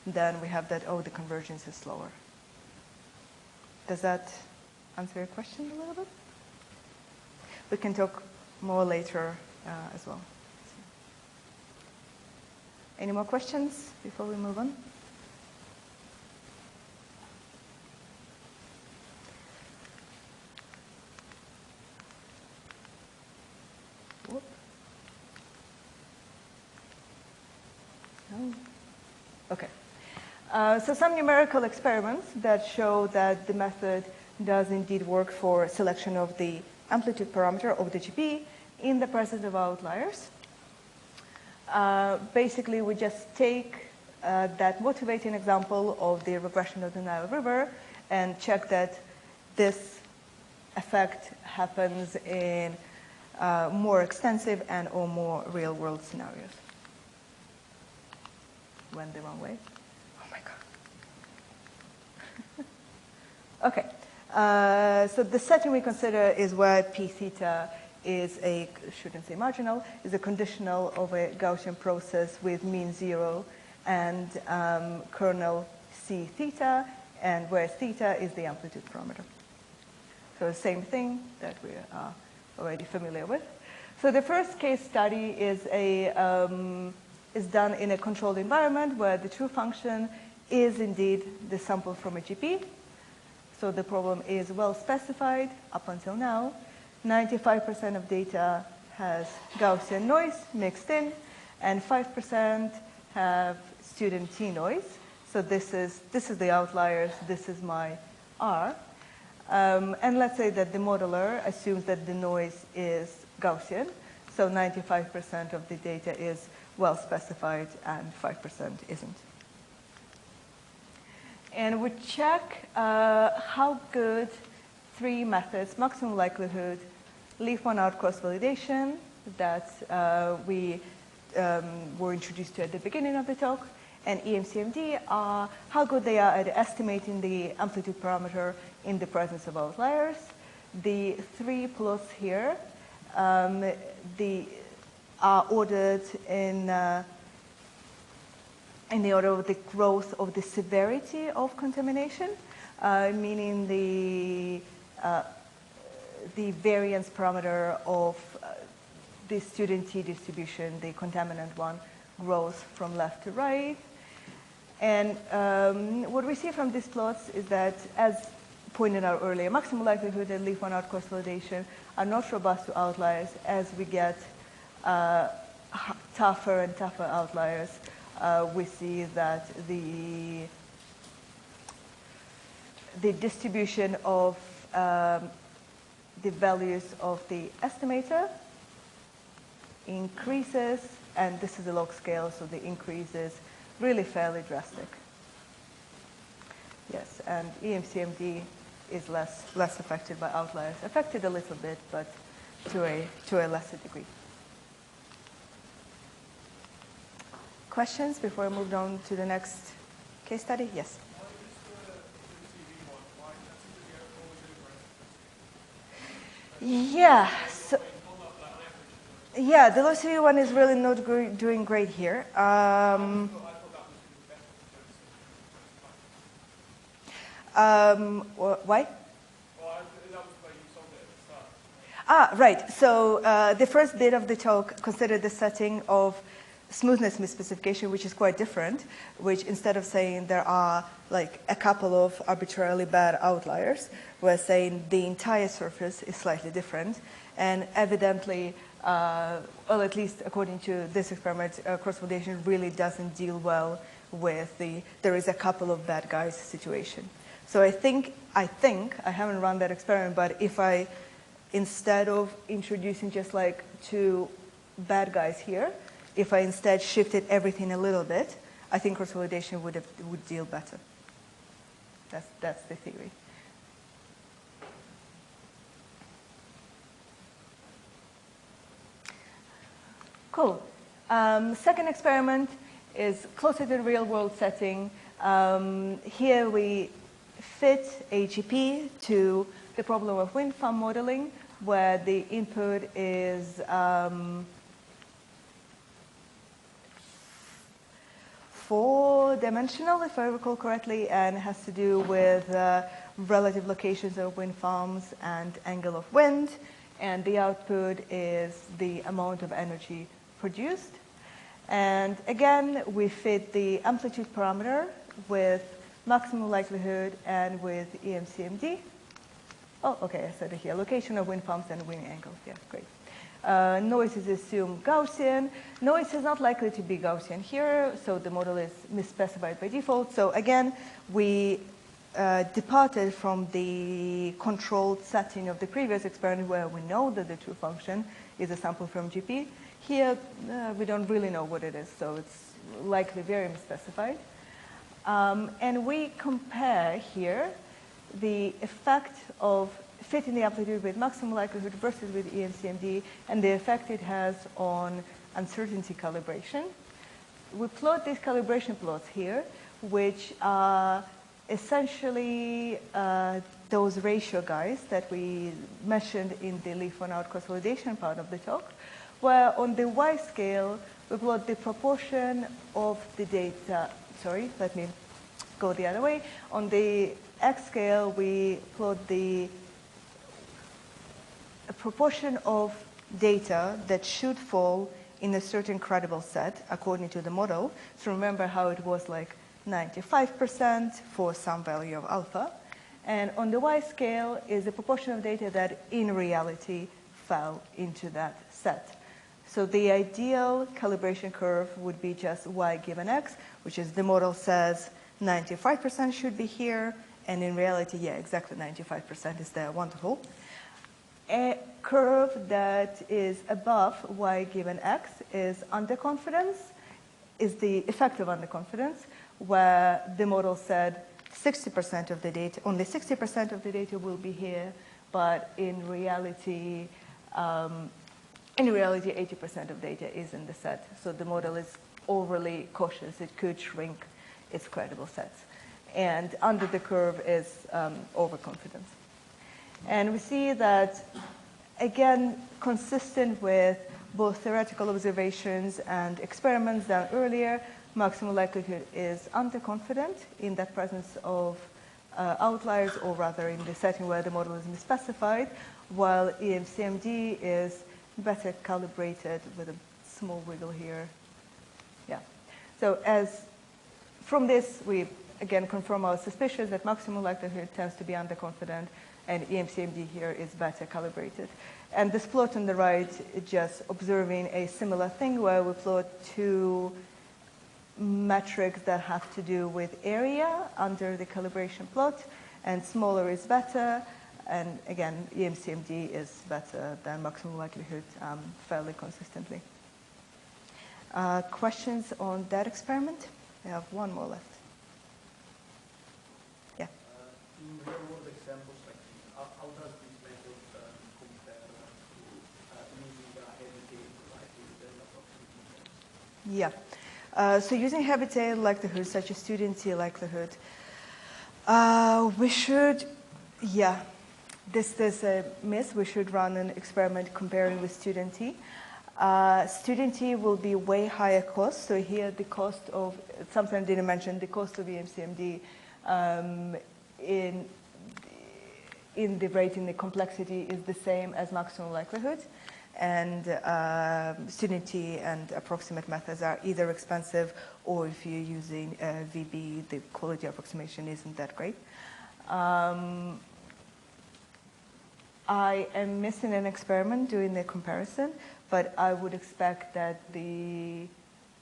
then we have that, oh, the convergence is slower. Does that answer your question a little bit? We can talk more later as well. Any more questions before we move on? Whoop. No. Okay. So some numerical experiments that show that the method does indeed work for selection of the amplitude parameter of the GP in the presence of outliers. Basically, we just take that motivating example of the regression of the Nile River and check that this effect happens in more extensive and or more real-world scenarios. Went the wrong way. Oh my God. Okay. So the setting we consider is where p theta is a, shouldn't say marginal, is a conditional of a Gaussian process with mean 0 and kernel c theta, and where theta is the amplitude parameter. So the same thing that we are already familiar with. So the first case study is done in a controlled environment where the true function is indeed the sample from a GP. So the problem is well specified up until now. 95% of data has Gaussian noise mixed in, and 5% have student T noise. So this is the outliers, this is my R. And let's say that the modeler assumes that the noise is Gaussian. So 95% of the data is well specified and 5% isn't. And we check how good three methods, maximum likelihood, leave one out cross-validation that we were introduced to at the beginning of the talk, and EMCD are how good they are at estimating the amplitude parameter in the presence of outliers. The three plots here are ordered in the order of the growth of the severity of contamination, meaning the variance parameter of the student T distribution, the contaminant one, grows from left to right. And what we see from these plots is that, as pointed out earlier, maximum likelihood and leave one out cross-validation are not robust to outliers. As we get tougher and tougher outliers, we see that the distribution of the values of the estimator increases, and this is a log scale, so the increase is really fairly drastic. Yes, and EMCMD is less affected by outliers. Affected a little bit, but to a lesser degree. Questions before I move on to the next case study? Yes. Yeah. So, yeah, the low CV one is really not doing great here. Why? Ah, right. So the first bit of the talk considered the setting of smoothness misspecification, which is quite different, which instead of saying there are like a couple of arbitrarily bad outliers, we're saying the entire surface is slightly different. And evidently, well, at least according to this experiment, cross-validation really doesn't deal well with the there is a couple of bad guys situation. So I think, I haven't run that experiment, but if I, instead of introducing just like two bad guys here, if I instead shifted everything a little bit, I think cross-validation would deal better. That's the theory. Cool. Second experiment is closer to the real-world setting. Here we fit AGP to the problem of wind farm modeling, where the input is four-dimensional, if I recall correctly, and has to do with relative locations of wind farms and angle of wind. And the output is the amount of energy produced. And again, we fit the amplitude parameter with maximum likelihood and with EMCMD. Oh, okay, I said it here. Location of wind farms and wind angle. Yeah, great. Noise is assumed Gaussian. Noise is not likely to be Gaussian here, so the model is misspecified by default. So again, we departed from the controlled setting of the previous experiment where we know that the true function is a sample from GP. Here, we don't really know what it is, so likely very misspecified. And we compare here the effect of fitting the amplitude with maximum likelihood versus with EMCD and the effect it has on uncertainty calibration. We plot these calibration plots here, which are essentially those ratio guys that we mentioned in the leaf-on-out consolidation part of the talk, where on the Y scale, we plot the proportion of the data. Sorry, let me go the other way. On the X scale, we plot the proportion of data that should fall in a certain credible set according to the model. So remember how it was like 95% for some value of alpha. And on the Y scale is the proportion of data that in reality fell into that set. So the ideal calibration curve would be just Y given X, which is the model says 95% should be here, and in reality, yeah, exactly 95% is there. Wonderful. A curve that is above Y given X is underconfidence, is the effect of underconfidence, where the model said 60% of the data, only 60% of the data will be here, but in reality 80% of data is in the set. So the model is overly cautious. It could shrink its credible sets. And under the curve is overconfidence. And we see that, again, consistent with both theoretical observations and experiments done earlier, maximum likelihood is underconfident in that presence of outliers, or rather in the setting where the model is misspecified, while EMCD is better calibrated with a small wiggle here. Yeah. So from this, we again confirm our suspicions that maximum likelihood tends to be underconfident, and EMCD here is better calibrated. And this plot on the right is just observing a similar thing where we plot two metrics that have to do with area under the calibration plot, and smaller is better. And again, EMCD is better than maximum likelihood fairly consistently. Questions on that experiment? We have one more left. Yeah. In real-world examples like this, how does this method compare to using a heavy tail likelihood and approximate methods? Yeah. So using heavy tail likelihood, such as student T likelihood, we should, yeah. This is a miss. We should run an experiment comparing with student T. Student T will be way higher cost. So here the cost of, something I didn't mention, the cost of EMCD in the rating, the complexity is the same as maximum likelihood. And student T and approximate methods are either expensive, or if you're using VB, the quality approximation isn't that great. I am missing an experiment doing the comparison, but I would expect that the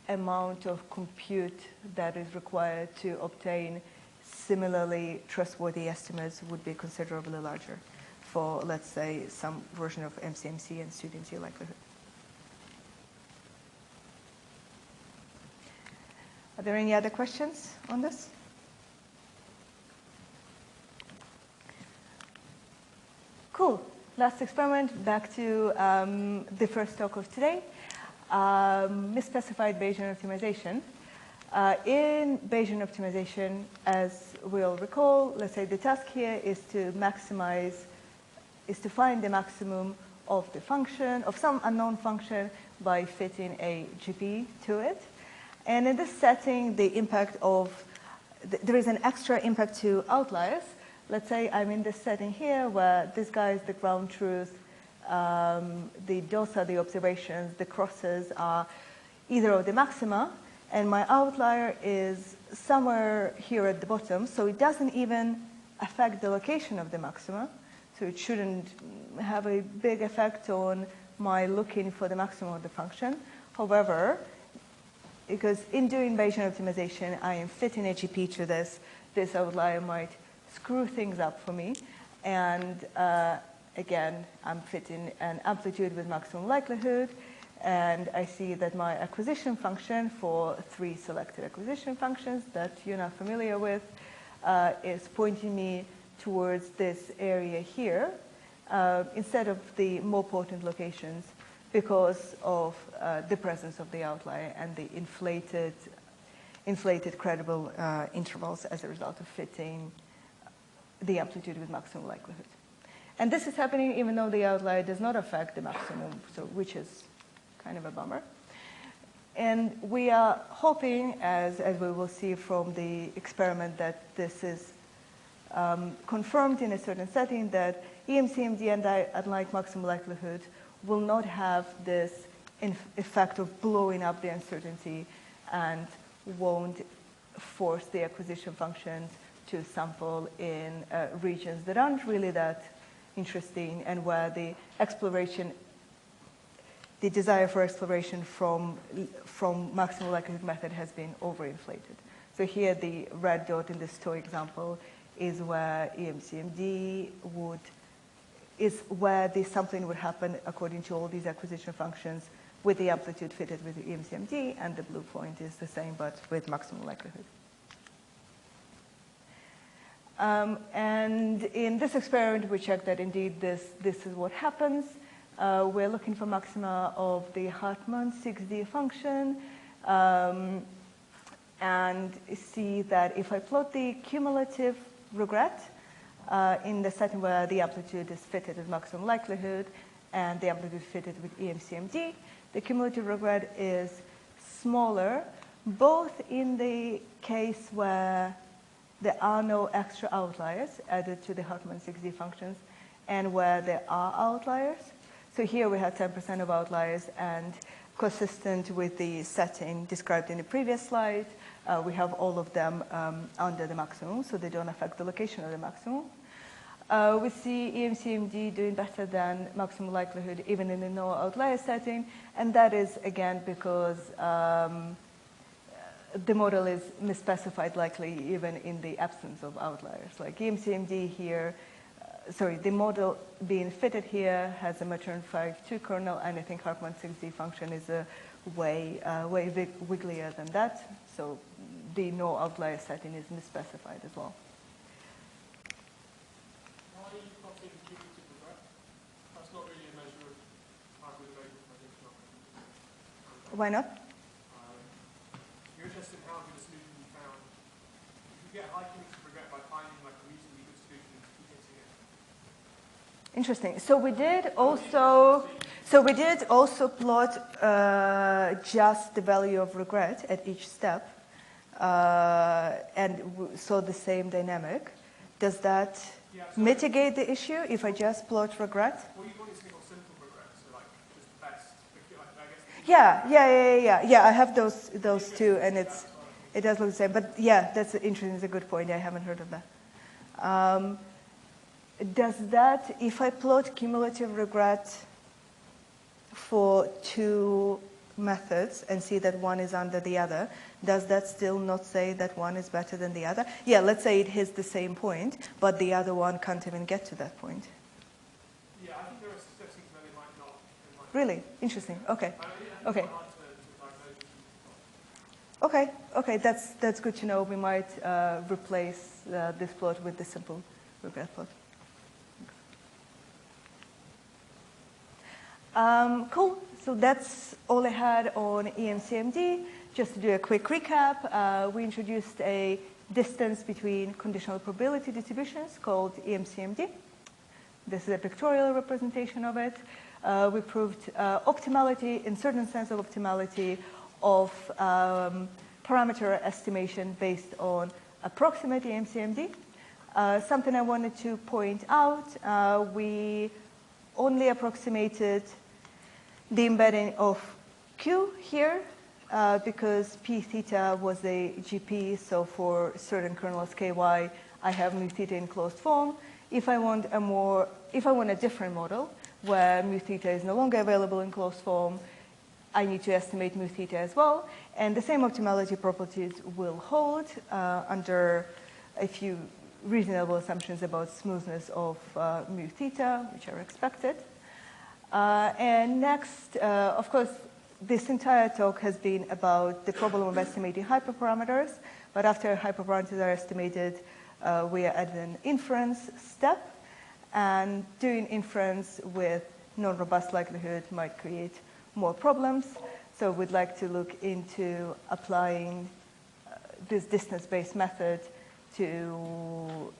amount of compute that is required to obtain similarly trustworthy estimates would be considerably larger for, let's say, some version of MCMC and student T likelihood. Are there any other questions on this? Cool. Last experiment, back to the first talk of today, misspecified Bayesian optimization. In Bayesian optimization, as we all recall, let's say the task here is to find the maximum of the function, of some unknown function, by fitting a GP to it. And in this setting, the impact of, there is an extra impact to outliers. Let's say I'm in this setting here where this guy is the ground truth, those are the observations, the crosses are either of the maxima, and my outlier is somewhere here at the bottom, so it doesn't even affect the location of the maxima, so it shouldn't have a big effect on my looking for the maximum of the function. However, because in doing Bayesian optimization, I am fitting a GP to this outlier might screw things up for me, and again, I'm fitting an amplitude with maximum likelihood, and I see that my acquisition function for 3 selected acquisition functions that you're not familiar with is pointing me towards this area here instead of the more potent locations because of the presence of the outlier and the inflated credible intervals as a result of fitting the amplitude with maximum likelihood. And this is happening even though the outlier does not affect the maximum, so which is kind of a bummer. And we are hoping, as we will see from the experiment, that this is confirmed in a certain setting, that EMCMD and unlike maximum likelihood will not have this effect of blowing up the uncertainty and won't force the acquisition functions to sample in regions that aren't really that interesting and where the exploration, the desire for exploration from maximum likelihood method has been overinflated. So here the red dot in this toy example is where EMCMD is where the sampling would happen according to all these acquisition functions with the amplitude fitted with the EMCMD, and the blue point is the same but with maximum likelihood. And in this experiment, we checked that indeed this is what happens. We're looking for maxima of the Hartmann 6D function and see that if I plot the cumulative regret in the setting where the amplitude is fitted with maximum likelihood and the amplitude fitted with EMCMD, the cumulative regret is smaller, both in the case where there are no extra outliers added to the Hartmann 6D functions and where there are outliers. So here we have 10% of outliers, and consistent with the setting described in the previous slide, we have all of them under the maximum, so they don't affect the location of the maximum. We see EMCMD doing better than maximum likelihood even in the no outlier setting, and that is again because the model is misspecified likely even in the absence of outliers. Like EMCMD here, the model being fitted here has a Matern 5.2 kernel, and I think Hartmann 6D function is a way wigglier than that. So the no outlier setting is misspecified as well. Why are you plotting cumulative regret? That's not really a measure of how good a variable prediction are. Why not? You're interested in how good a solution you found. You get high cumulative regret by finding like a reasonably good solution and keep hitting it. Interesting. So we did also plot just the value of regret at each step, and saw the same dynamic. Does that mitigate the issue if I just plot regret? Well, you want to think of simple regret, so like just the best. I guess. Yeah. I have those two, and it does look the same. But yeah, that's interesting. It's a good point. I haven't heard of that. Does that, if I plot cumulative regret for 2 methods and see that one is under the other, does that still not say that one is better than the other? Yeah, let's say it hits the same point, but the other one can't even get to that point. Yeah, I think there are statistics where they might not. Really? Interesting. Okay. Okay. Okay, that's good to know. We might replace this plot with the simple regret plot. Cool. So that's all I had on EMCMD. Just to do a quick recap, we introduced a distance between conditional probability distributions called EMCMD. This is a pictorial representation of it. We proved optimality, in certain sense of optimality, of parameter estimation based on approximate EMCMD. Something I wanted to point out, we only approximated the embedding of Q here because P theta was a GP, so for certain kernels KY, I have mu theta in closed form. If I want a different model where mu theta is no longer available in closed form, I need to estimate mu theta as well. And the same optimality properties will hold under a few reasonable assumptions about smoothness of mu theta, which are expected. And next, of course, this entire talk has been about the problem of estimating hyperparameters, but after hyperparameters are estimated, we are at an inference step, and doing inference with non-robust likelihood might create more problems. So we'd like to look into applying this distance-based method to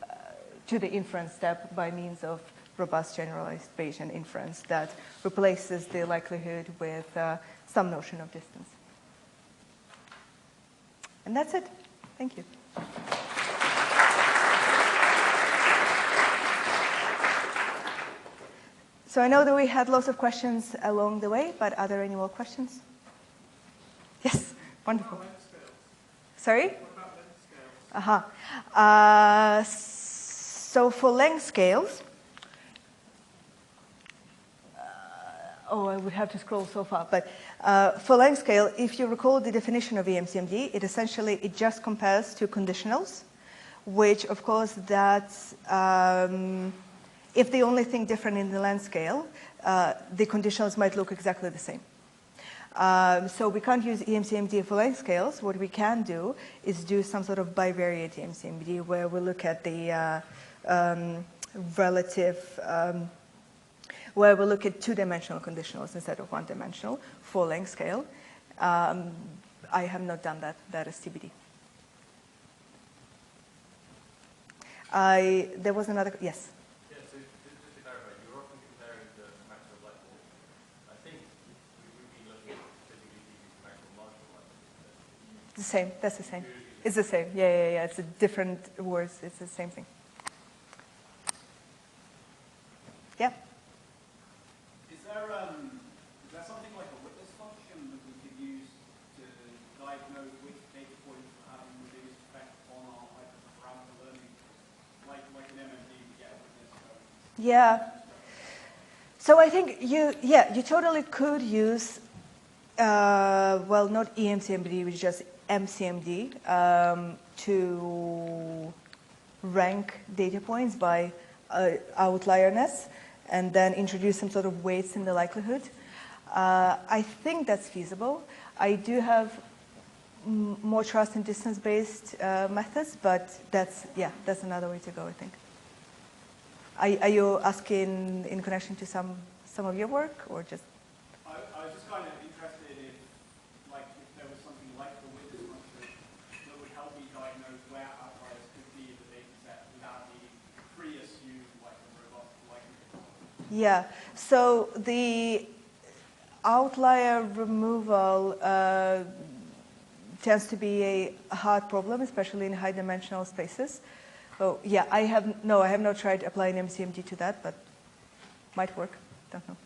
the inference step by means of robust generalized Bayesian inference that replaces the likelihood with some notion of distance. And that's it. Thank you. So I know that we had lots of questions along the way, but are there any more questions? Yes, wonderful. Sorry? What about length scales? So for length scales, I would have to scroll so far, but for length scale, if you recall the definition of EMCMD, it just compares to conditionals, which of course that's, if the only thing different in the length scale, the conditionals might look exactly the same. So we can't use EMCMD for length scales. What we can do is do some sort of bivariate EMCMD where we look at the relative, where we look at two-dimensional conditionals instead of one-dimensional for length scale. I have not done that. That is TBD. There was another, yes? Yeah, so just to clarify, you're often comparing the maximum likelihood. I think we would be looking at typically using maximum marginal likelihood. The same, that's the same. It's the same, yeah. It's a different words, it's the same thing. Yeah? Is there something like a witness function that we could use to diagnose which data points are having the biggest effect on our hyperparameter learning? Like an MMD, we get a witness. Yeah. So I think you totally could use, well, not EMCMD, which is just MCMD, to rank data points by outlierness and then introduce some sort of weights in the likelihood. I think that's feasible. I do have more trust in distance-based methods, but that's another way to go, I think. Are you asking in connection to some of your work, or just? I was just kind of interested if there was something like the witness function that would help me diagnose where outliers could be in the data set without needing to pre-assume like a robust likelihood. Yeah. So the outlier removal tends to be a hard problem, especially in high-dimensional spaces. Oh, yeah, I have not tried applying MCMD to that, but might work. Don't know.